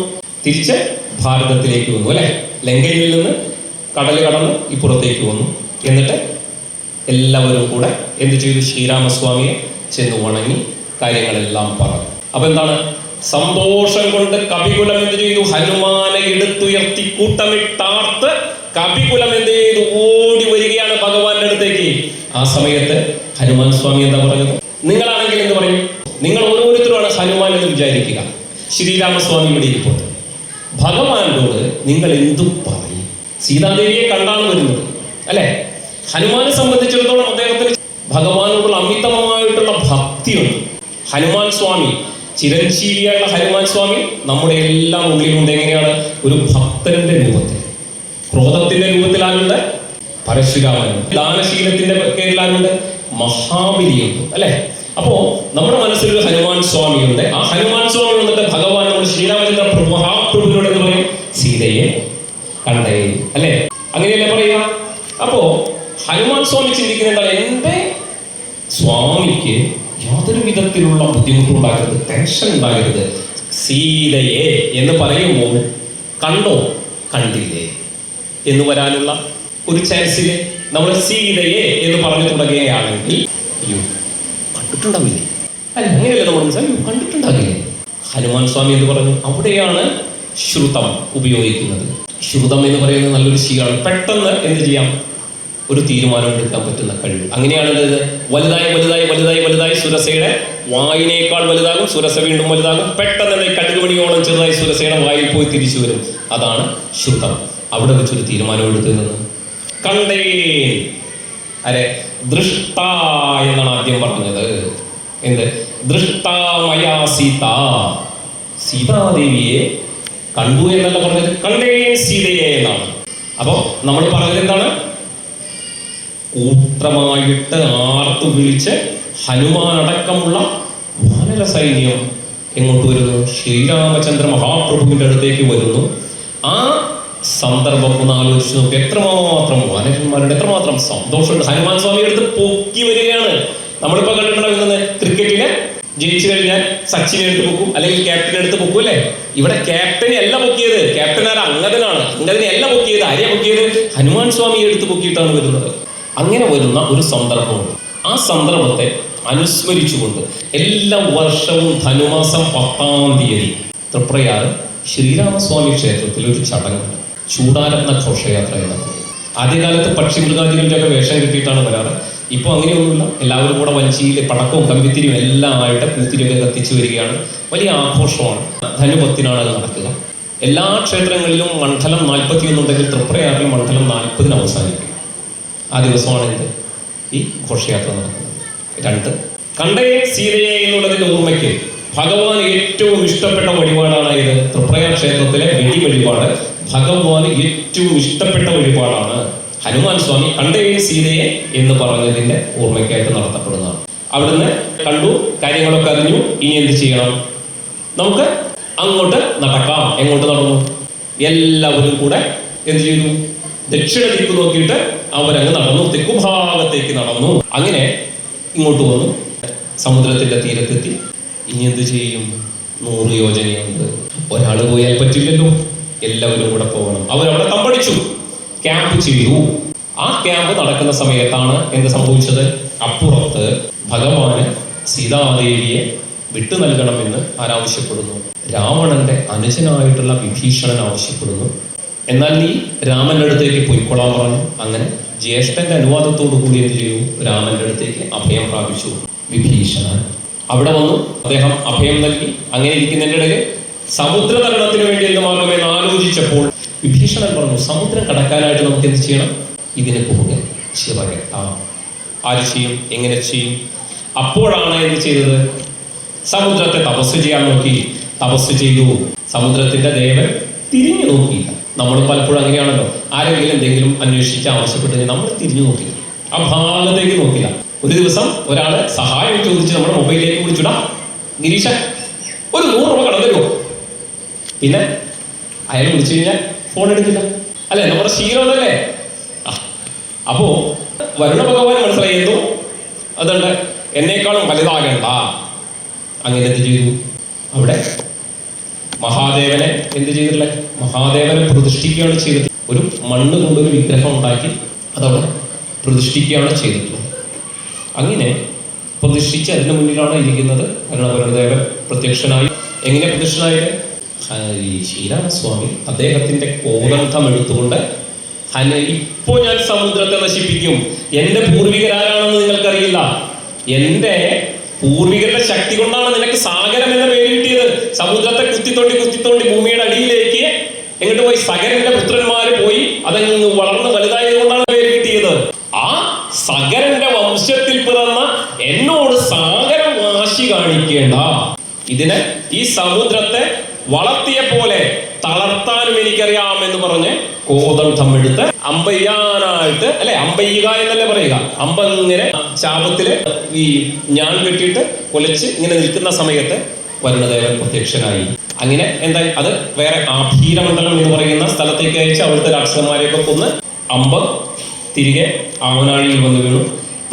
തിരിച്ച് ഭാരതത്തിലേക്ക് വന്നു അല്ലെ? ലങ്കയിൽ നിന്ന് കടൽ കടന്ന് ഇപ്പുറത്തേക്ക് വന്നു. എന്നിട്ട് എല്ലാവരും കൂടെ എന്ത് ചെയ്തു? ശ്രീരാമസ്വാമിയെ ചെന്ന് വണങ്ങി കാര്യങ്ങളെല്ലാം പറഞ്ഞു. അപ്പൊ എന്താണ്? സന്തോഷം കൊണ്ട് കപികുലം എന്ത് ചെയ്തു? ഹനുമാനെ എടുത്തുയർത്തി കൂട്ടമിട്ടാർത്ത് കപികുലം എന്ത് ചെയ്തു? ഓടി വരികയാണ് ഭഗവാന്റെ അടുത്തേക്ക്. ആ സമയത്ത് ഹനുമാൻ സ്വാമി എന്താ പറഞ്ഞത്? നിങ്ങളാണെങ്കിൽ എന്ത് പറയും? നിങ്ങൾ ഓരോരുത്തരുമാണ് ഹനുമാൻ എന്ന് വിചാരിക്കുക. ശ്രീരാമസ്വാമി ഇവിടെ ഇരിപ്പുണ്ട്. ഭഗവാനോട് നിങ്ങൾ എന്തും പറയും. സീതാദേവിയെ കണ്ടാണ് വരുന്നത് അല്ലെ? ഹനുമാനെ സംബന്ധിച്ചിടത്തോളം അദ്ദേഹത്തിന് ഭഗവാനോടുള്ള അമിതമായിട്ടുള്ള ഭക്തിയുണ്ട്. ഹനുമാൻ സ്വാമി ചിരഞ്ജീവിയായുള്ള ഹനുമാൻ സ്വാമി നമ്മുടെ എല്ലാം ഉള്ളിലുണ്ട്. എങ്ങനെയാണ്? ഒരു ഭക്തന്റെ രൂപത്തിൽ. ക്രോധത്തിന്റെ രൂപത്തിലാണുണ്ട് പരശുരാമനുണ്ട്, ദാനശീലത്തിന്റെ പേരിലാണുണ്ട് മഹാബലിയുണ്ട് അല്ലെ? അപ്പോ നമ്മുടെ മനസ്സിലൊരു ഹനുമാൻ സ്വാമിയുണ്ട്. ആ ഹനുമാൻ സ്വാമി വന്നിട്ട് ഭഗവാൻ നമ്മുടെ ശ്രീരാമചന്ദ്ര മഹാപ്രഭുവിനോട് എന്ന് പറയും, സീതയെ കണ്ടേ അല്ലെ? അങ്ങനെയല്ലേ പറയുക? അപ്പോ ഹനുമാൻ സ്വാമി ചിന്തിക്കുന്ന എന്താണ്? എന്റെ സ്വാമിക്ക് യാതൊരു വിധത്തിലുള്ള ബുദ്ധിമുട്ടുണ്ടാകരുത്, ടെൻഷൻ ഉണ്ടാകരുത്. സീതയെ എന്ന് പറയുമ്പോൾ കണ്ടോ കണ്ടില്ലേ എന്ന് വരാനുള്ള ഒരു ചാൻസില് നമ്മൾ സീതയെ എന്ന് പറഞ്ഞു തുടങ്ങുകയാണെങ്കിൽ അയ്യോ കണ്ടിട്ടുണ്ടാവില്ലേ? അല്ല അങ്ങനെയല്ലേ നമ്മൾ കണ്ടിട്ടുണ്ടാകില്ലേ? ഹനുമാൻ സ്വാമി എന്ന് പറഞ്ഞു. അവിടെയാണ് ശ്രുതം ഉപയോഗിക്കുന്നത്. ശ്രുതം എന്ന് പറയുന്നത് നല്ലൊരു ശീലമാണ്. പെട്ടെന്ന് എന്ത് ചെയ്യാം? ഒരു തീരുമാനം എടുക്കാൻ പറ്റുന്ന കഴിവ്. അങ്ങനെയാണ് ഇത് വലുതായി വലുതായി വലുതായി വലുതായി സുരസയുടെ വായിനേക്കാൾ വലുതാകും, സുരസ വീണ്ടും വലുതാകും, പെട്ടെന്ന് കടുകുമണിയോളം ചെറുതായി സുരസയുടെ വായിൽ പോയി തിരിച്ചു വരും. അതാണ് ശ്രുതം. അവിടെ വെച്ചൊരു തീരുമാനം എടുക്കുന്നത് കണ്ടേ അരെ ദൃഷ്ട എന്നാണ് ആദ്യം പറഞ്ഞത്. എന്ത് ദൃഷ്ടമയാ സീത, സീതാദേവിയെ കണ്ടു എന്നല്ല പറഞ്ഞത്, കണ്ടേ സീതയെ എന്നാണ്. അപ്പൊ നമ്മൾ പറഞ്ഞത് എന്താണ്? കൂട്ടമായിട്ട് ആർത്തു വിളിച്ച് ഹനുമാൻ അടക്കമുള്ള വാനര സൈന്യം എങ്ങോട്ട് വരുന്നു? ശ്രീരാമചന്ദ്ര മഹാപ്രഭുവിന്റെ അടുത്തേക്ക് വരുന്നു. ആ സന്ദർഭം ഒന്ന് ആലോചിച്ച് നോക്കി. എത്രമാത്രം വാനരന്മാരുടെ എത്രമാത്രം സന്തോഷമുണ്ട്. ഹനുമാൻ സ്വാമി എടുത്ത് പൊക്കി വരികയാണ്. നമ്മളിപ്പോ കണ്ടിട്ടുണ്ടാവുന്നത് ക്രിക്കറ്റില് ജയിച്ചു കഴിഞ്ഞാൽ സച്ചിനെ എടുത്ത് പൊക്കും, അല്ലെങ്കിൽ ക്യാപ്റ്റനെ എടുത്ത് പൊക്കും അല്ലേ? ഇവിടെ ക്യാപ്റ്റനെ അല്ല പൊക്കിയത്, ക്യാപ്റ്റൻ ആരാ? അംഗദനാണ്. അംഗദനെ അല്ല പൊക്കിയത്. ആരെയാ പൊക്കിയത്? ഹനുമാൻ സ്വാമിയെ എടുത്ത് പൊക്കിയിട്ടാണ് വരുന്നത്. അങ്ങനെ വരുന്ന ഒരു സന്ദർഭമുണ്ട്. ആ സന്ദർഭത്തെ അനുസ്മരിച്ചുകൊണ്ട് എല്ലാ വർഷവും ധനുമാസം 10-ാം തീയതി തൃപ്രയാർ ശ്രീരാമസ്വാമി ക്ഷേത്രത്തിൽ ഒരു ചടങ്ങുണ്ട്, ചൂടാരത്ന ഘോഷയാത്ര എന്ന് പറയും. ആദ്യകാലത്ത് പക്ഷിമൃഗാദികളുടെ ഒക്കെ വേഷം കിട്ടിയിട്ടാണ് വരാറ്. ഇപ്പോൾ അങ്ങനെയൊന്നുമില്ല. എല്ലാവരും കൂടെ വഞ്ചിയിൽ പടക്കവും കമ്പിത്തിരിയും എല്ലാം ആയിട്ട് പൂത്തിരിയൊക്കെ കത്തിച്ചു വരികയാണ്. വലിയ ആഘോഷമാണ്. ധനുപത്തിനാണ് അത് നടക്കുക. എല്ലാ ക്ഷേത്രങ്ങളിലും മണ്ഡലം 41 ഉണ്ടെങ്കിൽ തൃപ്രയാറിൽ മണ്ഡലം 40-ന് അവസാനിക്കും. ആ ദിവസമാണ് ഇത് ഈ ഘോഷയാത്ര നടക്കുന്നത്. 2 കണ്ടേ സീതയെ എന്നുള്ളതിന്റെ ഓർമ്മയ്ക്ക് ഭഗവാൻ ഏറ്റവും ഇഷ്ടപ്പെട്ട വഴിപാടാണ് ഇത്. തൃപ്രയാർ ക്ഷേത്രത്തിലെ വെടി വഴിപാട് ഭഗവാന് ഏറ്റവും ഇഷ്ടപ്പെട്ട വഴിപാടാണ്. ഹനുമാൻ സ്വാമി കണ്ടേ സീതയെ എന്ന് പറഞ്ഞതിന്റെ ഓർമ്മയ്ക്കായിട്ട് നടത്തപ്പെടുന്നതാണ്. അവിടുന്ന് കണ്ടു, കാര്യങ്ങളൊക്കെ അറിഞ്ഞു. ഇനി എന്ത് ചെയ്യണം? നമുക്ക് അങ്ങോട്ട് നടക്കാം. എങ്ങോട്ട് നടന്നു? എല്ലാവരും കൂടെ എന്ത് ചെയ്തു? ദക്ഷിണ ദിക്ക് നോക്കിയിട്ട് അവരങ്ങ് നടന്നു, തെക്കുഭാഗത്തേക്ക് നടന്നു. അങ്ങനെ ഇങ്ങോട്ട് വന്നു, സമുദ്രത്തിന്റെ തീരത്തെത്തി. ഇനി എന്ത് ചെയ്യും? 100 യോജനയുണ്ട്. ഒരാൾ പോയാൽ പറ്റില്ലല്ലോ, എല്ലാവരും കൂടെ പോകണം. അവരവിടെ തമ്പടിച്ചു, ക്യാമ്പ് ചെയ്തു. ആ ക്യാമ്പ് നടക്കുന്ന സമയത്താണ് എന്ത് സംഭവിച്ചത്? അപ്പുറത്ത് ഭഗവാന് സീതാദേവിയെ വിട്ടു നൽകണമെന്ന് ആരാവശ്യപ്പെടുന്നു? രാവണന്റെ അനുജനായിട്ടുള്ള വിഭീഷണൻ ആവശ്യപ്പെടുന്നു. എന്നാൽ നീ രാമന്റെ അടുത്തേക്ക് പോയിക്കൊള്ളാൻ പറഞ്ഞു. അങ്ങനെ ജ്യേഷ്ഠന്റെ അനുവാദത്തോടു കൂടി എന്ത് ചെയ്തു? രാമന്റെ അടുത്തേക്ക് അഭയം പ്രാപിച്ചു വിഭീഷണൻ. അവിടെ വന്നു, അദ്ദേഹം അഭയം നൽകി. അങ്ങനെ ഇരിക്കുന്നതിൻ്റെ ഇടയിൽ സമുദ്രതരണത്തിന് വേണ്ടി എന്ത് മാർഗമെന്ന് ആലോചിച്ചപ്പോൾ വിഭീഷണൻ പറഞ്ഞു, സമുദ്രം കടക്കാനായിട്ട് നമുക്ക് എന്ത് ചെയ്യണം? ഇതിന് പോവുക ശിവകെട്ടാം. ആര് ചെയ്യും? എങ്ങനെ ചെയ്യും? അപ്പോഴാണ് എന്ത് ചെയ്തത്? സമുദ്രത്തെ തപസ് ചെയ്യാൻ നോക്കി. തപസ് ചെയ്തു. സമുദ്രത്തിന്റെ ദേവൻ തിരിഞ്ഞു നോക്കിയില്ല. നമ്മൾ പലപ്പോഴും അങ്ങനെയാണല്ലോ, ആരെങ്കിലും എന്തെങ്കിലും അന്വേഷിച്ച് ആവശ്യപ്പെട്ടു നമ്മൾ തിരിഞ്ഞു നോക്കില്ല, ആ ഭാഗത്തേക്ക് നോക്കില്ല. ഒരു ദിവസം ഒരാള് സഹായം ചോദിച്ച് നമ്മുടെ മൊബൈലിലേക്ക് വിളിച്ചുടാ, ഗിരീഷ ഒരു 100 രൂപ കടം തരുമോ? പിന്നെ അയാൾ വിളിച്ചു കഴിഞ്ഞാൽ ഫോൺ എടുക്കില്ല അല്ലെ? നമ്മുടെ ശീലമല്ലേ? അപ്പോ വരുണ ഭഗവാൻ മനസ്സിലായിരുന്നു അതുകൊണ്ട് എന്നേക്കാളും വലുതാകണ്ട. അങ്ങനെ എന്ത് ചെയ്തു? അവിടെ മഹാദേവനെ എന്ത് ചെയ്തിട്ടില്ല? മഹാദേവനെ പ്രതിഷ്ഠിക്കുകയാണ് ചെയ്തത്. ഒരു മണ്ണ് കൊണ്ടൊരു വിഗ്രഹം ഉണ്ടാക്കി അതവിടെ പ്രതിഷ്ഠിക്കുകയാണ് ചെയ്തിട്ടുള്ളത്. അങ്ങനെ പ്രതിഷ്ഠിച്ച് അതിന് മുന്നിലാണ് ഇരിക്കുന്നത് വരുണദേവൻ പ്രത്യക്ഷനായി. എങ്ങനെ പ്രത്യക്ഷനായത്? ശ്രീരാമസ്വാമി അദ്ദേഹത്തിന്റെ കോദണ്ഡം എടുത്തുകൊണ്ട് ഇപ്പോ ഞാൻ സമുദ്രത്തെ നശിപ്പിക്കും. എന്റെ പൂർവികരാരാണെന്ന് നിങ്ങൾക്കറിയില്ല. എന്റെ പൂർവികരുടെ ശക്തി കൊണ്ടാണ് നിനക്ക് സാഗരം എന്ന പേര് കിട്ടിയത്. സമുദ്രത്തെ കുത്തിത്തോണ്ടി കുത്തിത്തോണ്ടി ഭൂമിയുടെ അടിയിലേക്ക് എങ്ങോട്ട് പോയി? സഗരന്റെ പുത്രന്മാര് പോയി അതങ്ങ് വളർന്ന് വലുതായത് കൊണ്ടാണ് പേര് കിട്ടിയത്. ആ സഗരന്റെ വംശത്തിൽ പിറന്ന എന്നോട് സാഗരം വാശി കാണിക്കേണ്ട. ഇതിനെ ഈ സമുദ്രത്തെ വളർത്തിയ പോലെ തളർത്താനും എനിക്കറിയാം എന്ന് പറഞ്ഞ് കോദണ്ഡം എടുത്ത് അമ്പയ്യാനായിട്ട്, അല്ലെ അമ്പയ്യുക എന്നല്ലേ പറയുക, അമ്പങ്ങനെ ശാപത്തില് ഈ ഞാൻ കെട്ടിയിട്ട് കൊലച്ച് ഇങ്ങനെ നിൽക്കുന്ന സമയത്ത് വരുണദേവൻ പ്രത്യക്ഷനായി. അങ്ങനെ എന്തായി? അത് വേറെ ആഭീരമണ്ഡലം എന്ന് പറയുന്ന സ്ഥലത്തേക്ക് അയച്ച് അവിടുത്തെ രാക്ഷസന്മാരെയൊക്കെ കൊന്ന് അമ്പ് തിരികെ ആവനാഴിയിൽ വന്ന് വീണു.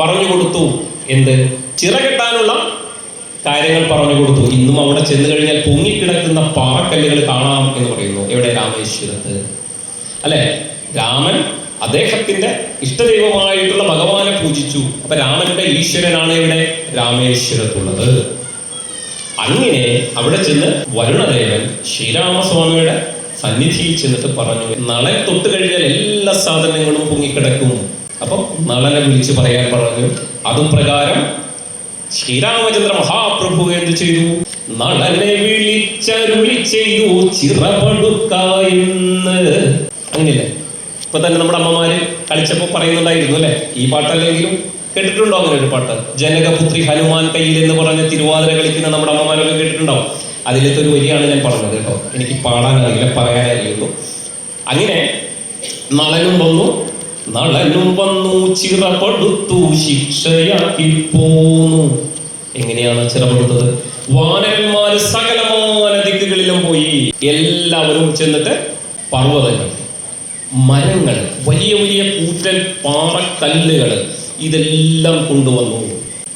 പറഞ്ഞു കൊടുത്തു എന്ത്? ചിറകെട്ടാനുള്ള കാര്യങ്ങൾ പറഞ്ഞു കൊടുത്തു. ഇന്നും അവിടെ ചെന്ന് കഴിഞ്ഞാൽ പൊങ്ങിക്കിടക്കുന്ന പാറക്കല്ലുകൾ കാണാം എന്ന് പറയുന്നു. എവിടെ? രാമേശ്വരത്ത് അല്ലെ? രാമൻ അദ്ദേഹത്തിന്റെ ഇഷ്ടദൈവമായിട്ടുള്ള ഭഗവാനെ പൂജിച്ചു. അപ്പൊ രാമന്റെ ഈശ്വരനാണ് ഇവിടെ രാമേശ്വരത്തുള്ളത്. അങ്ങനെ അവിടെ ചെന്ന് വരുണദേവൻ ശ്രീരാമസ്വാമിയുടെ സന്നിധിയിൽ ചെന്നിട്ട് പറഞ്ഞു, നാളെ തൊട്ട് കഴിഞ്ഞാൽ എല്ലാ സാധനങ്ങളും പൊങ്ങിക്കിടക്കും. അപ്പം നളനെ വിളിച്ച് പറയാൻ പറഞ്ഞു. അതും പ്രകാരം ശ്രീരാമചന്ദ്ര മഹാപ്രഭു എന്ത് ചെയ്തു? നളനെ വിളിച്ചരുളി ചെയ്തു ചിറപടുക്കായെന്ന്. അങ്ങനെയല്ലേ ഇപ്പൊ തന്നെ നമ്മുടെ അമ്മമാര് കളിച്ചപ്പോ പറയുന്നുണ്ടായിരുന്നു അല്ലെ? ഈ പാട്ടല്ലെങ്കിലും കേട്ടിട്ടുണ്ടോ അങ്ങനെ ഒരു പാട്ട്? ജനകപുത്രി ഹനുമാൻ കയ്യിൽ എന്ന് പറഞ്ഞ് തിരുവാതിര കളിക്കുന്ന നമ്മുടെ അമ്മമാരൊക്കെ കേട്ടിട്ടുണ്ടാവും. അതിലത്തെ ഒരു വരിയാണ് ഞാൻ പറഞ്ഞത് കേട്ടോ. എനിക്ക് പാടാനറിയില്ല, പറയാനറിയുള്ളൂ. അങ്ങനെ നളനും വന്നു ചിറപടുത്തു ശിക്ഷയാക്കി പോന്നു. എങ്ങനെയാണ് ചിറപടുത്തത്? വാനരന്മാര് സകലമായ ദിക്കുകളിലും പോയി. എല്ലാവരും ചെന്നിട്ട് പർവ്വതങ്ങൾ, മരങ്ങൾ, വലിയ വലിയ കൂറ്റൻ പാറക്കല്ലുകൾ ഇതെല്ലാം കൊണ്ടുവന്നു.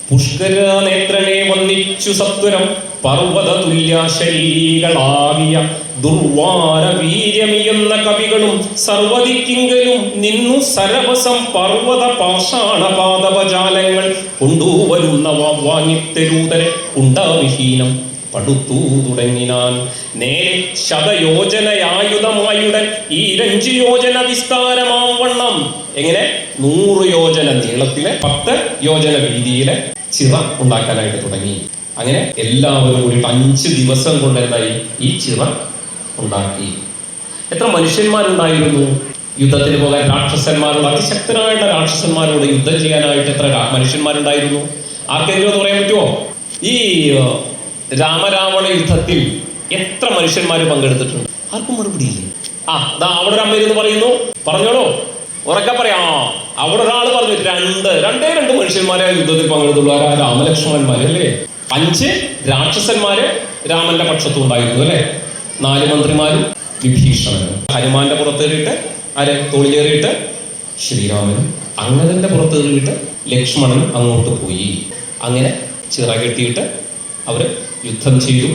പുഷ്കര നേത്രനെ വന്നിച്ചു സത്വരം പർവ്വത തുല്യ ശരീകളാകിയ ദുർവാര വീര്യമിയെന്ന കവികളും സർവദിക്കിങ്കലും നിന്നു സരവസം പർവ്വത പാഷാണപാദപജാലങ്ങൾ കൊണ്ടുവരുന്ന വാങ്ങിത്തെരൂതരെ ഉണ്ടാവിഹീനം പടുത്തു തുടങ്ങിനാൻ. നേരെ ശതയോജനയായുധമായുടൻ ഈ 5 യോജന വിസ്താരമാം വണ്ണം. എങ്ങനെ? 100 യോജന നീളത്തിലെ 10 യോജന വീതിയിലെ ചിറ ഉണ്ടാക്കാനായിട്ട് തുടങ്ങി. അങ്ങനെ എല്ലാവരും കൂടി 5 ദിവസം കൊണ്ട് എന്തായി? ഈ ചിറ ഉണ്ടാക്കി. എത്ര മനുഷ്യന്മാരുണ്ടായിരുന്നു യുദ്ധത്തിന് പോകാൻ? രാക്ഷസന്മാരോട്, അതിശക്തരായിട്ടുള്ള രാക്ഷസന്മാരോട് യുദ്ധം ചെയ്യാനായിട്ട് എത്ര മനുഷ്യന്മാരുണ്ടായിരുന്നു? ആർക്കെങ്കിലും ഒന്ന് പറയാൻ പറ്റുമോ? ഈ രാമരാവണ യുദ്ധത്തിൽ എത്ര മനുഷ്യന്മാർ പങ്കെടുത്തിട്ടുണ്ട്? ആർക്കും മറുപടിയില്ലേ? അവിടെ ഒരു അമ്മയിരുന്ന് പറയുന്നു. പറഞ്ഞോളൂ, ഉറക്കെ പറയാ. അവിടെ ഒരാൾ പറഞ്ഞു രണ്ട് മനുഷ്യന്മാരെ യുദ്ധത്തിൽ പങ്കെടുത്തുള്ളൂ. ആരാ? രാമലക്ഷ്മണന്മാര് അല്ലേ? 5 രാക്ഷസന്മാര് രാമന്റെ പക്ഷത്തും ഉണ്ടായിരുന്നു അല്ലെ? 4 മന്ത്രിമാരും വിഭീഷണനും. ഹനുമാന്റെ പുറത്തേറിയിട്ട് ആരെ? തോളിലേറിയിട്ട് ശ്രീരാമനും. അംഗദന്റെ പുറത്തേറിയിട്ട് ലക്ഷ്മണൻ അങ്ങോട്ട് പോയി. അങ്ങനെ ചിറ കെട്ടിയിട്ട് അവര് യുദ്ധം ചെയ്തു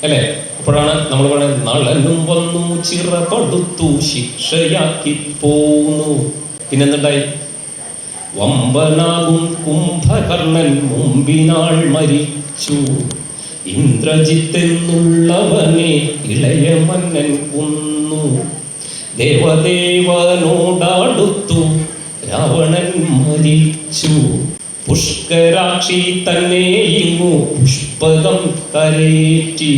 അല്ലെ? അപ്പോഴാണ് നമ്മൾ പറയുന്നത് നളനും വന്നു ചിറപടുത്തു ശിക്ഷയാക്കി പോന്നു. പിന്നെന്തുണ്ടായി? വമ്പനാകും കുംഭകർണൻ മുമ്പിനാൾ മരിച്ചു. ഇന്ദ്രജിത്തെന്നുള്ളവനെ ഇളയ മന്നൻ കൊന്നു. ദേവദേവനോടടുത്തു രാവണൻ മരിച്ചു. പുഷ്കരാക്ഷി തന്നെ ഇങ്ങു പുഷ്പകം കരേറ്റി.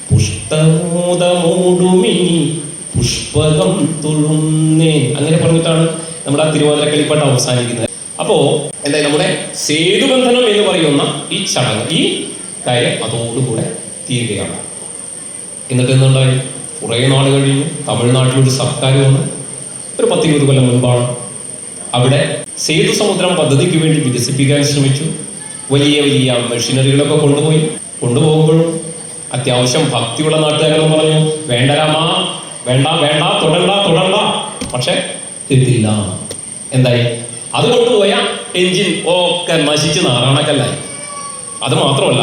പുഷ്ടമോദമോടുമിനി പുഷ്പകം തൊഴുന്നേ. അങ്ങനെ പറഞ്ഞിട്ടാണ് നമ്മുടെ ആ തിരുവാതിര കളിപ്പാട്ട് അവസാനിക്കുന്നത്. അപ്പോ എന്തായാലും നമ്മുടെ സേതുബന്ധനം എന്ന് പറയുന്ന ഈ ചടങ്ങ്, ഈ കാര്യം അതോടുകൂടെ തീരുകയാണ്. എന്നിട്ട് എന്തുണ്ടായി? കുറേ നാൾ കഴിഞ്ഞു തമിഴ്നാട്ടിലൊരു സർക്കാർ വന്ന്, ഒരു 10-20 കൊല്ലം മുൻപാണ്. അവിടെ സേതു സമുദ്രം പദ്ധതിക്ക് വേണ്ടി വികസിപ്പിക്കാൻ ശ്രമിച്ചു. വലിയ വലിയ മെഷീനറികളൊക്കെ കൊണ്ടുപോകുമ്പോഴും അത്യാവശ്യം ഭക്തിയുള്ള നാട്ടുകാരെന്ന് പറഞ്ഞു, വേണ്ട രാമ, വേണ്ട തൊടണ്ട. പക്ഷെ കിട്ടില്ല. എന്തായി? അത് കൊണ്ടുപോയ എഞ്ചിൻ ഒക്കെ നശിച്ച് നാറാണക്കല്ലായി. അത് മാത്രമല്ല,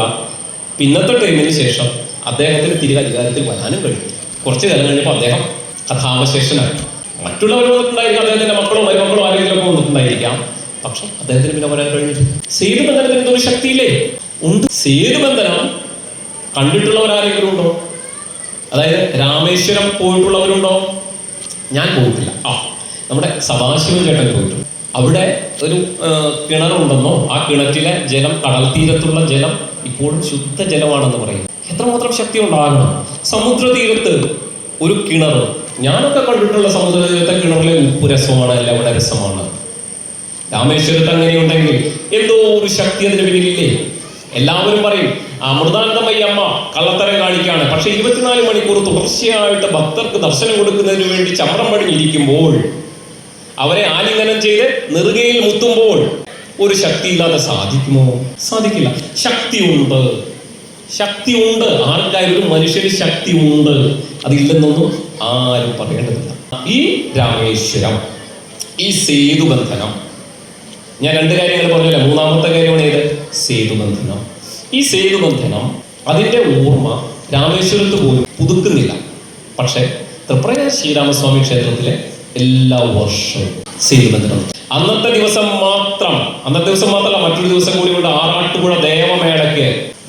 പിന്നത്തെ ടൈമിന് ശേഷം അദ്ദേഹത്തിന് തിരികെ അധികാരത്തിൽ വരാനും കഴിഞ്ഞു. കുറച്ചു കാലം കഴിഞ്ഞപ്പോൾ അദ്ദേഹം കഥാവശേഷനായി. മറ്റുള്ളവർ വന്നിട്ടുണ്ടായിരിക്കും, അദ്ദേഹത്തിന്റെ മക്കളോ മരുമക്കളോ ആരെങ്കിലും ഒക്കെ വന്നിട്ടുണ്ടായിരിക്കാം. പക്ഷെ അദ്ദേഹത്തിന് പിന്നെ വരാൻ കഴിഞ്ഞിട്ട്. സേതുബന്ധനത്തിന് എന്തൊരു ശക്തിയില്ലേ? ഉണ്ട്. സേതുബന്ധനം കണ്ടിട്ടുള്ളവരാരെങ്കിലും ഉണ്ടോ? അതായത് രാമേശ്വരം പോയിട്ടുള്ളവരുണ്ടോ? ഞാൻ പോയിട്ടില്ല. നമ്മുടെ സദാശിവൻ ചേട്ടൻ പോയിട്ടുണ്ട്. അവിടെ ഒരു കിണറുണ്ടെന്നോ, ആ കിണറ്റിലെ ജലം, കടൽ തീരത്തുള്ള ജലം ഇപ്പോഴും ശുദ്ധജലമാണെന്ന് പറയും. എത്രമാത്രം ശക്തി ഉണ്ടാകണം? സമുദ്രതീരത്ത് ഒരു കിണർ. ഞാനൊക്കെ കണ്ടിട്ടുള്ള സമുദ്രതീരത്തെ കിണറിലെ ഉപ്പ് രസമാണ്, എല്ലാം ഇവിടെ രസമാണ്. രാമേശ്വരത്ത് അങ്ങനെയുണ്ടെങ്കിൽ എന്തോ ഒരു ശക്തി അതിന് പിന്നിലില്ലേ? എല്ലാവരും പറയും അമൃതാനന്ദമയി അമ്മ കള്ളത്തരം കാണിക്കാണ്. പക്ഷെ 24 മണിക്കൂർ തുടർച്ചയായിട്ട് ഭക്തർക്ക് ദർശനം കൊടുക്കുന്നതിന് വേണ്ടി ചമ്രം പടിഞ്ഞിരിക്കുമ്പോൾ, അവരെ ആലിംഗനം ചെയ്ത് നെറുകയിൽ മുത്തുമ്പോൾ ഒരു ശക്തിയില്ലാതെ സാധിക്കുമോ? സാധിക്കില്ല. ശക്തിയുണ്ട്. ആർക്കായാലും ഒരു മനുഷ്യന് ശക്തി ഉണ്ട്. അതില്ലെന്നൊന്നും ആരും പറയേണ്ടതില്ല. ഈ രാമേശ്വരം, ഈ സേതുബന്ധനം, ഞാൻ 2 കാര്യങ്ങൾ പറഞ്ഞില്ല. 3ാമത്തെ കാര്യമാണ് ഏത്? സേതുബന്ധനം. ഈ സേതുബന്ധനം, അതിൻ്റെ ഓർമ്മ രാമേശ്വരത്ത് പോലും പുതുക്കുന്നില്ല. പക്ഷെ തൃപ്രയാർ ശ്രീരാമസ്വാമി ക്ഷേത്രത്തിലെ എല്ലാ വർഷവും സേതുബന്ധനം. അന്നത്തെ ദിവസം മാത്രമല്ല, മറ്റൊരു ദിവസം കൂടി കൊണ്ട് ആറാട്ടുപുഴ ദേവമേളയ്ക്ക്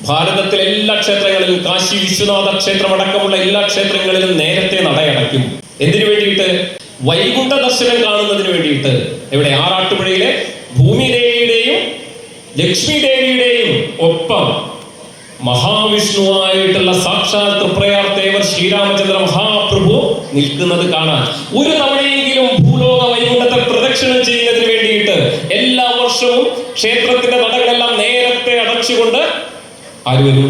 ഭാരതത്തിലെ എല്ലാ ക്ഷേത്രങ്ങളിലും, കാശി വിശ്വനാഥ ക്ഷേത്രം അടക്കമുള്ള എല്ലാ ക്ഷേത്രങ്ങളിലും നേരത്തെ നടയടയ്ക്കും. എന്തിനു വേണ്ടിയിട്ട്? വൈകുണ്ഠ ദർശനം കാണുന്നതിന് വേണ്ടിയിട്ട് എവിടെ ആറാട്ടുപുഴയിലെ ഭൂമിദേവിയുടെയും ലക്ഷ്മി ദേവിയുടെയും ഒപ്പം മഹാവിഷ്ണുവായിട്ടുള്ള സാക്ഷാൽ തൃപ്രയാർത്തേവർ ശ്രീരാമചന്ദ്ര മഹാപ്രഭു നിൽക്കുന്നത് കാണാൻ ഒരു തവണയെങ്കിലും ഭൂലോക വൈകുണ്ഠത്തെ പ്രദക്ഷിണം ചെയ്യുന്നതിന് വേണ്ടിയിട്ട് എല്ലാ വർഷവും ക്ഷേത്രത്തിന്റെ നടകളെല്ലാം നേരത്തെ അടച്ചുകൊണ്ട് ആര് വരും?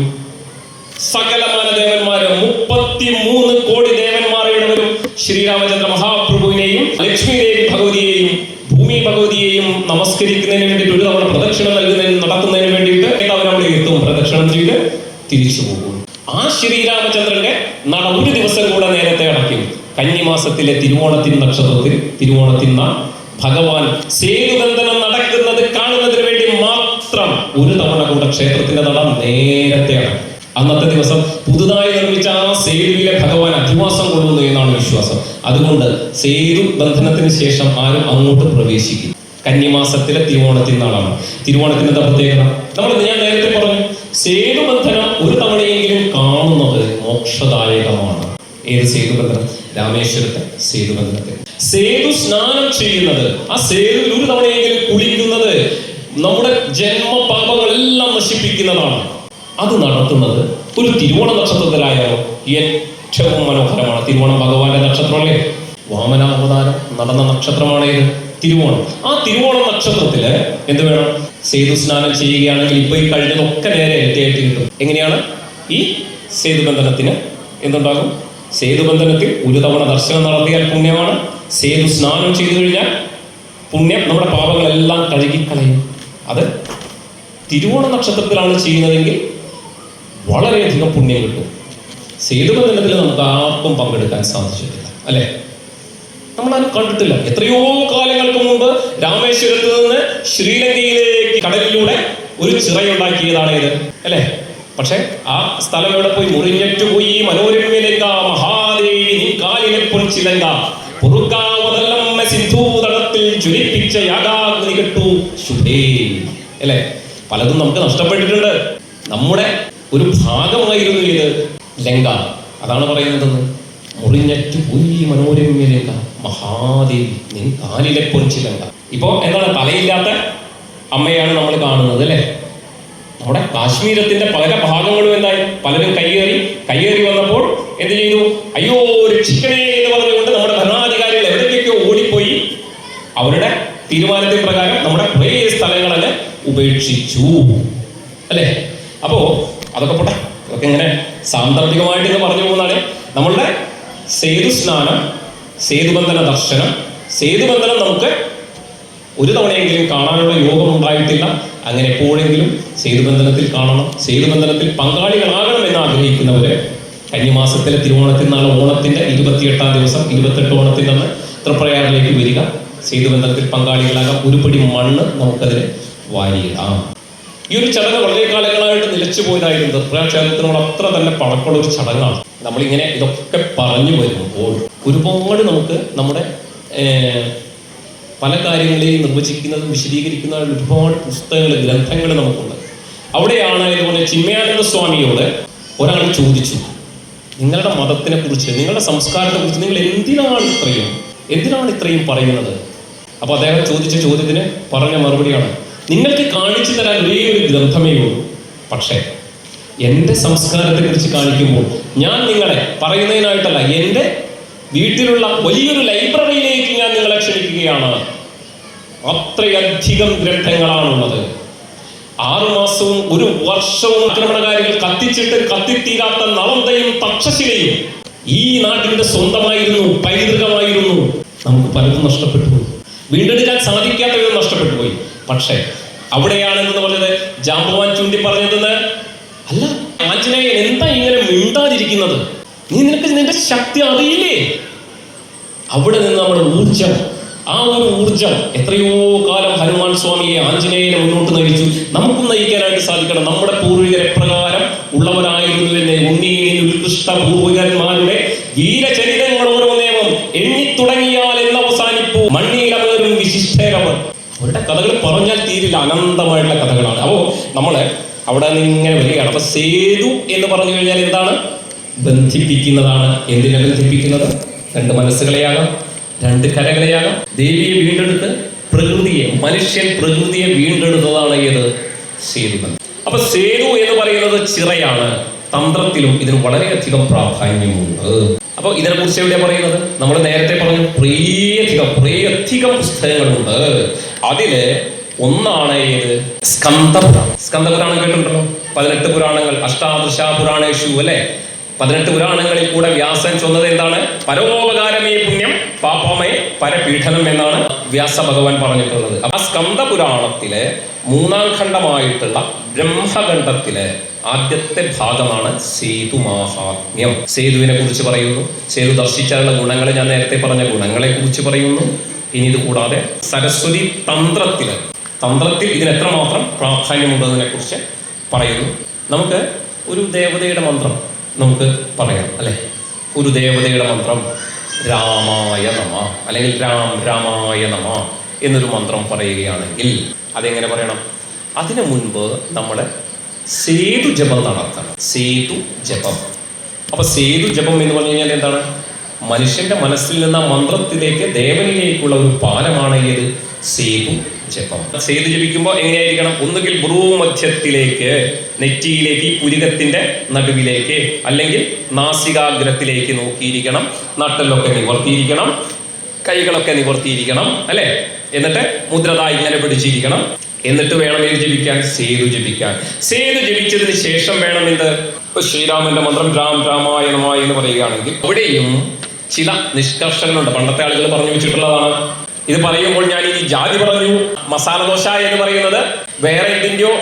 സകലമാന ദേവന്മാര് 33 കോടി ദേവന്മാരുള്ളവരും ശ്രീരാമചന്ദ്ര മഹാപ്രഭുവിനെയും ലക്ഷ്മി ദേവി ഭഗവതിയെയും ഭൂമി ഭഗവതിയെയും നമസ്കരിക്കുന്നതിന് വേണ്ടിയിട്ട് ഒരു തവണ പ്രദക്ഷിണം നടത്തുന്നതിന് വേണ്ടിയിട്ട് അവർ അവിടെ എത്തും. പ്രദക്ഷിണം ചെയ്ത് തിരിച്ചു പോകും. ആ ശ്രീരാമചന്ദ്രന്റെ നട ഒരു ദിവസം കൂടെ നേരത്തെ അടയ്ക്കും. കന്നിമാസത്തിലെ തിരുവോണത്തിൻ നക്ഷത്രത്തിൽ തിരുവോണത്തിൻ ഭഗവാൻ സേതുബന്ധനം നടക്കുന്നത് കാണുന്നതിന് വേണ്ടി മാത്രം ഒരു തവണ കൂടെ ക്ഷേത്രത്തിന്റെ നട നേരത്തെ അടയ്ക്കും. അന്നത്തെ ദിവസം പുതുതായി നിർമ്മിച്ച ആ സേതുവിലെ ഭഗവാൻ അധിവാസം കൊള്ളുന്നു എന്നാണ് വിശ്വാസം. അതുകൊണ്ട് സേതു ബന്ധനത്തിന് ശേഷം ആരും അങ്ങോട്ട് പ്രവേശിക്കും. കന്നിമാസത്തിലെ തിരുവോണത്തിൻ നാളാണ്. തിരുവോണത്തിന്റെ പ്രത്യേകത ഞാൻ നേരത്തെ പറഞ്ഞു, സേതുബന്ധനം ഒരു തവണയെങ്കിലും കാണുന്നത് മോക്ഷദായകമാണ്. ഏത് സേതുബന്ധനം? രാമേശ്വരത്തെ സേതുബന്ധനത്തെ. സേതു സ്നാനം ചെയ്യുന്നത്, ആ സേതുവിൽ ഒരു തവണയെങ്കിലും കുളിക്കുന്നത് നമ്മുടെ ജന്മപാപങ്ങളെല്ലാം നശിപ്പിക്കുന്നതാണ്. അത് നടത്തുന്നത് ഒരു തിരുവോണ നക്ഷത്രത്തിലായാലോ ഏറ്റവും മനോഹരമാണ്. തിരുവോണം ഭഗവാന്റെ നക്ഷത്രമല്ലേ? വാമനാവതാരം നടന്ന നക്ഷത്രമാണ് ഇത് തിരുവോണം. ആ തിരുവോണ നക്ഷത്രത്തില് എന്ത് വേണം? സേതു സ്നാനം ചെയ്യുകയാണെങ്കിൽ ഇപ്പൊ ഈ കഴിഞ്ഞതൊക്കെ നേരെ ഇരട്ടിയായിട്ട് കിട്ടും. എങ്ങനെയാണ്? ഈ സേതുബന്ധനത്തിന് എന്തുണ്ടാകും? സേതുബന്ധനത്തിൽ ഒരു തവണ ദർശനം നടത്തിയാൽ പുണ്യമാണ്. സേതു സ്നാനം ചെയ്തു കഴിഞ്ഞാൽ പുണ്യം, നമ്മുടെ പാപങ്ങളെല്ലാം കഴുകിക്കളയും. അത് തിരുവോണ നക്ഷത്രത്തിലാണ് ചെയ്യുന്നതെങ്കിൽ വളരെയധികം പുണ്യം കിട്ടും. സേതുബന്ധനത്തിൽ നമുക്ക് ആർക്കും പങ്കെടുക്കാൻ സാധിച്ചിട്ടില്ല, അല്ലെ? നമ്മളാരും കണ്ടിട്ടില്ല. എത്രയോ കാലങ്ങൾക്ക് മുമ്പ് രാമേശ്വരത്ത് നിന്ന് ശ്രീലങ്കയിലേക്ക് കടലിലൂടെ ഒരു ചിറയുണ്ടാക്കിയതാണ് ഇത്, അല്ലെ? പക്ഷെ ആ സ്ഥലം എവിടെ പോയി? മുറിഞ്ഞറ്റു പോയി മനോരമ്യലങ്ക മഹാദേവി നീ കാലിനെ പൊളിച്ചിലങ്ക പൊറുക്കാവതല്ലമ്മ സിന്ധൂതടത്തിൽ ജ്വലിപ്പിച്ച യാഗാഗ്നി കെട്ടു ശുഭേ, അല്ലെ? പലതും നമുക്ക് നഷ്ടപ്പെട്ടിട്ടുണ്ട്. നമ്മുടെ ഒരു ഭാഗമായിരുന്നു ഇത് ലങ്ക. അതാണ് പറയുന്നത്, മുറിഞ്ഞറ്റു പോയി മനോരമ്യ ലങ്ക മഹാദേവി നിൻ കാലിലെ പൊൻചിലങ്ക. ഇപ്പോ എന്താണ്? തലയില്ലാത്ത അമ്മയാണ് നമ്മൾ കാണുന്നത്, അല്ലെ? നമ്മുടെ കാശ്മീരത്തിന്റെ പല ഭാഗങ്ങളും എന്തായി? പലരും കയ്യേറി വന്നപ്പോൾ എന്ത് ചെയ്തു? അയ്യോ രക്ഷിക്കണേ എന്ന് പറഞ്ഞുകൊണ്ട് നമ്മുടെ ഭരണാധികാരികൾ എവിടേക്കൊക്കെ ഓടിപ്പോയി അവരുടെ തീരുമാനത്തിന് പ്രകാരം നമ്മുടെ കുറേ സ്ഥലങ്ങളെ ഉപേക്ഷിച്ചു, അല്ലെ? അപ്പോ അതൊക്കെ പോട്ടെ, അതൊക്കെ ഇങ്ങനെ സാന്ദർഭികമായിട്ട് ഇങ്ങനെ പറഞ്ഞു പോകുന്നതാണ്. നമ്മളുടെ സേതു സ്നാനം, സേതുബന്ധന ദർശനം, സേതുബന്ധനം നമുക്ക് ഒരു തവണയെങ്കിലും കാണാനുള്ള യോഗം ഉണ്ടായിട്ടില്ല. അങ്ങനെ എപ്പോഴെങ്കിലും സേതുബന്ധനത്തിൽ കാണണം, സേതുബന്ധനത്തിൽ പങ്കാളികളാകണം എന്ന് ആഗ്രഹിക്കുന്നവര് കന്നിമാസത്തിലെ തിരുവോണത്തിൽ നാളെ ഓണത്തിന്റെ 28-ാം ദിവസം 28 ഓണത്തിന്റെ അന്ന് തൃപ്രയാറിലേക്ക് വരിക. സേതുബന്ധനത്തിൽ പങ്കാളികളാകാം. ഒരു പിടി മണ്ണ് നമുക്കതിന് വാരിയിടാം. ഈ ഒരു ചടങ്ങ് വളരെ കാലങ്ങളായിട്ട് നിലച്ചു പോയതായിരുന്നു. തൃപ്രയാക്ഷേത്രത്തിനോട് അത്ര തന്നെ പഴക്കമുള്ള ഒരു ചടങ്ങാണ്. നമ്മളിങ്ങനെ ഇതൊക്കെ പറഞ്ഞു വരുമ്പോൾ ഒരുപാട് നമുക്ക് നമ്മുടെ പല കാര്യങ്ങളെയും നിർവചിക്കുന്നതും വിശദീകരിക്കുന്നതും ഒരുപാട് പുസ്തകങ്ങൾ, ഗ്രന്ഥങ്ങൾ നമുക്കുണ്ട്. അവിടെയാണ് ഇതുപോലെ ചിന്മയാനന്ദ സ്വാമിയോട് ഒരാൾ ചോദിച്ചു, നിങ്ങളുടെ മതത്തിനെ കുറിച്ച്, നിങ്ങളുടെ സംസ്കാരത്തെ കുറിച്ച് നിങ്ങൾ എന്തിനാണ് ഇത്രയും പറയുന്നത്? അപ്പൊ അദ്ദേഹം ചോദിച്ച ചോദ്യത്തിന് പറഞ്ഞ മറുപടിയാണ്, നിങ്ങൾക്ക് കാണിച്ചു തരാൻ ഒരേ ഒരു ഗ്രന്ഥമേ ഉള്ളൂ. പക്ഷേ എൻ്റെ സംസ്കാരത്തെ കുറിച്ച് കാണിക്കുമ്പോൾ ഞാൻ നിങ്ങളെ പറയുന്നതിനായിട്ടല്ല, എൻ്റെ വീട്ടിലുള്ള വലിയൊരു ലൈബ്രറിയിലേക്ക് ഞാൻ നിങ്ങളെ ക്ഷണിക്കുകയാണ്. അത്രയധികം ഗ്രന്ഥങ്ങളാണുള്ളത്. 6 മാസവും 1 വർഷവും ആക്രമണകാരികൾ കത്തിച്ചിട്ട് കത്തിത്തീരാത്ത നളന്തയും തക്ഷശിലയും ഈ നാട്ടിന്റെ സ്വന്തമായിരുന്നു, പൈതൃകമായിരുന്നു. നമുക്ക് പലതും നഷ്ടപ്പെട്ടു പോയി, വീണ്ടെടുക്കാൻ സാധിക്കാത്ത വിധം നഷ്ടപ്പെട്ടു പോയി. പക്ഷെ അവിടെയാണെന്ന് പറഞ്ഞത് ജാമ്പവാൻ ചൂണ്ടി പറഞ്ഞതെന്ന് അല്ല, ആഞ്ജനേയൻ എന്താ ഇങ്ങനെ മിണ്ടാതിരിക്കുന്നത്? നിനക്ക് നിന്റെ ശക്തി അറിയില്ലേ? അവിടെ നിന്ന് നമ്മുടെ ഊർജം, ആ ഒരു ഊർജം എത്രയോ കാലം ഹനുമാൻ സ്വാമിയെ, ആഞ്ജനേയനെ മുന്നോട്ട് നയിച്ചു. നമുക്കും നയിക്കാനായിട്ട് സാധിക്കണം. നമ്മുടെ പൂർവികർ എപ്രകാരം ഉള്ളവരായിരുന്നു എന്ന് ഉണ്ണിയിൽ ഉത്കൃഷ്ട പൂർവികന്മാരുടെ വീരചരിതങ്ങൾ ഓരോന്നേവം എണ്ണിത്തുടങ്ങിയാൽ എന്ന് അവസാനിപ്പൂ മണ്ണിലവേറും വിശിഷ്ടരവർ. അവരുടെ കഥകൾ പറഞ്ഞാൽ തീരില്ല, അനന്തമായിട്ടുള്ള കഥകളാണ്. അപ്പോൾ നമ്മള് അവിടെ നിന്ന് ഇങ്ങനെ വരികയാണ്. അപ്പൊ സേതു എന്ന് പറഞ്ഞു കഴിഞ്ഞാൽ എന്താണ്? ബന്ധിപ്പിക്കുന്നതാണ്. എന്തിനെ ബന്ധിപ്പിക്കുന്നത്? 2 മനസ്സുകളെയാകാം, 2 കരകളെയാകാം. ദേവിയെ വീണ്ടെടുത്ത് മനുഷ്യൻ പ്രകൃതിയെ വീണ്ടെടുത്തതാണ് ഏത്? സേതുബന്ധം. അപ്പൊ സേതു എന്ന് പറയുന്നത് ചിറയാണ്. തന്ത്രത്തിലും ഇതിന് വളരെയധികം പ്രാധാന്യമുണ്ട്. അപ്പൊ ഇതിനെ കുറിച്ച് എവിടെയാ പറയുന്നത്? നമ്മൾ നേരത്തെ പറഞ്ഞു കുറേയധികം പുസ്തകങ്ങളുണ്ട്. അതില് ഒന്നാണ് ഏത്? സ്കന്ദപുരാണം കേട്ടിട്ടുണ്ടല്ലോ. 18 പുരാണങ്ങൾ, അഷ്ടാദശ പുരാണേഷു അല്ലെ. 18 പുരാണങ്ങളിൽ കൂടെ വ്യാസൻ ചൊന്നത് എന്താണ്? പരോപകാരമേ പുണ്യം പാപമേ പരപീഠനം എന്നാണ് വ്യാസ ഭഗവാൻ പറഞ്ഞിട്ടുള്ളത്. ആ സ്കന്ദപുരാണത്തിലെ 3ാം ഖണ്ഡമായിട്ടുള്ള ബ്രഹ്മഖണ്ഡത്തിലെ ആദ്യത്തെ ഭാഗമാണ് സേതു മാഹാത്മ്യം. സേതുവിനെ കുറിച്ച് പറയുന്നു. സേതു ദർശിച്ചാലുള്ള ഗുണങ്ങൾ, ഞാൻ നേരത്തെ പറഞ്ഞ ഗുണങ്ങളെ കുറിച്ച് പറയുന്നു. ഇനി ഇത് കൂടാതെ സരസ്വതി തന്ത്രത്തിൽ ഇതിന് എത്രമാത്രം പ്രാധാന്യമുണ്ടതിനെ കുറിച്ച് പറയുന്നു. നമുക്ക് ഒരു ദേവതയുടെ മന്ത്രം നമുക്ക് പറയാം അല്ലെ. ഒരു ദേവതയുടെ മന്ത്രം രാമായ നമ അല്ലെങ്കിൽ രാമായ നമ എന്നൊരു മന്ത്രം പറയുകയാണെങ്കിൽ അതെങ്ങനെ പറയണം? അതിനു മുൻപ് നമ്മൾ സേതു ജപം നടത്തണം. സേതു ജപം. അപ്പൊ സേതു ജപം എന്ന് പറഞ്ഞു കഴിഞ്ഞാൽ എന്താണ്? മനുഷ്യന്റെ മനസ്സിൽ നിന്ന് ആ മന്ത്രത്തിലേക്ക് ദേവനിലേക്കുള്ള ഒരു പാലമാണ് ഏത്? സേതു ജപം. സേതു ജപിക്കുമ്പോൾ എങ്ങനെയായിരിക്കണം? ഒന്നുകിൽ ഭ്രൂമധ്യത്തിലേക്ക്, നെറ്റിയിലേക്ക്, പുരികത്തിന്റെ നടുവിലേക്ക്, അല്ലെങ്കിൽ നാസികാഗ്രത്തിലേക്ക് നോക്കിയിരിക്കണം. നട്ടലൊക്കെ നിവർത്തിയിരിക്കണം, കൈകളൊക്കെ നിവർത്തിയിരിക്കണം അല്ലെ. എന്നിട്ട് മുദ്രത ഇങ്ങനെ പിടിച്ചിരിക്കണം. എന്നിട്ട് വേണം ഇത് ജപിക്കാൻ, സേതു ജപിക്കാൻ. സേതു ജപിച്ചതിന് ശേഷം വേണം എന്ത്? ശ്രീരാമന്റെ മന്ത്രം രാമായ നമ എന്ന് പറയുകയാണെങ്കിൽ അവിടെയും ചില നിഷ്കർഷങ്ങളുണ്ട്. പണ്ടത്തെ ആളുകൾ പറഞ്ഞു വെച്ചിട്ടുള്ളതാണ്. ഇത് പറയുമ്പോൾ ഞാൻ ഈ ജാതി പറഞ്ഞു. മസാല ദോശ എന്ന് പറയുന്നത് വേറെ എന്തിൻ്റെയോ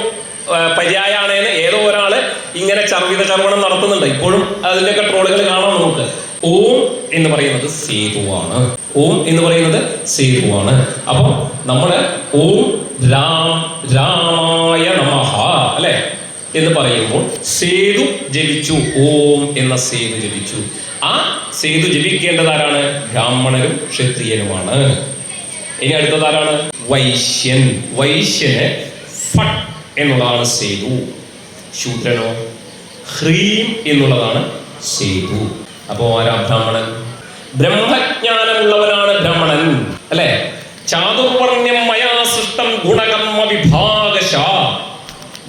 പര്യായാണ് എന്ന് ഏതോ ഒരാള് ഇങ്ങനെ ചർവണം നടത്തുന്നുണ്ട്. ഇപ്പോഴും അതിൻ്റെയൊക്കെ ട്രോളുകൾ കാണാം നമുക്ക്. ഓം എന്ന് പറയുന്നത് സേതുവാണ്. ഓം എന്ന് പറയുന്നത് സേതുവാണ്. അപ്പൊ നമ്മള് ഓം രാമായ നമഃ അല്ലെ എന്ന് പറയുമ്പോൾ സേതു ജപിച്ചു. ഓം എന്ന സേതു ജപിച്ചു. ആ സേതു ജപിക്കേണ്ടത് ആരാണ്? ബ്രാഹ്മണരും ക്ഷത്രിയനുമാണ്. ഇനി അടുത്തതാരാണ്? വൈശ്യൻ. വൈശ്യന് ഫട്ട് എന്നുള്ളതാണ് സേതു. ശൂദ്രനോ ഹ്രീം എന്നുള്ളതാണ് സേതു. അപ്പോ ആരാ ബ്രാഹ്മണൻ? ബ്രഹ്മജ്ഞാനമുള്ളവനാണ് ബ്രാഹ്മണൻ അല്ലെ. ചാതുർവർണ്ണ്യം മയാ സൃഷ്ടം ഗുണകർമ്മ വിഭാഗശ.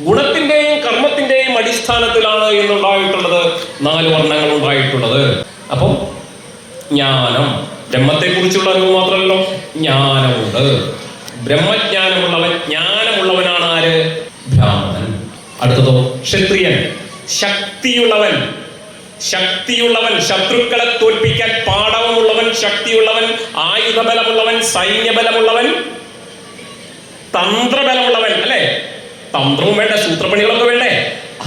ഗുണത്തിന്റെയും കർമ്മത്തിന്റെയും അടിസ്ഥാനത്തിലാണ് എന്നുണ്ടായിട്ടുള്ളത് 4 വർണ്ണങ്ങൾ ഉണ്ടായിട്ടുള്ളത്. അപ്പം ജ്ഞാനം, ബ്രഹ്മത്തെ കുറിച്ചുള്ള അറിവ് മാത്രമല്ലോ, ജ്ഞാനമുണ്ട്. ജ്ഞാനമുള്ളവനാണ് ആര്? ബ്രാഹ്മണൻ. അടുത്തതോ ക്ഷത്രിയൻ. ശക്തിയുള്ളവൻ, ശത്രുക്കളെ തോൽപ്പിക്കാൻ പാടവമുള്ളവൻ, ശക്തിയുള്ളവൻ, ആയുധബലമുള്ളവൻ, സൈന്യബലമുള്ളവൻ, തന്ത്രബലമുള്ളവൻ അല്ലെ. തന്ത്രവും വേണ്ട, സൂത്രപ്പണികളൊക്കെ വേണ്ടേ.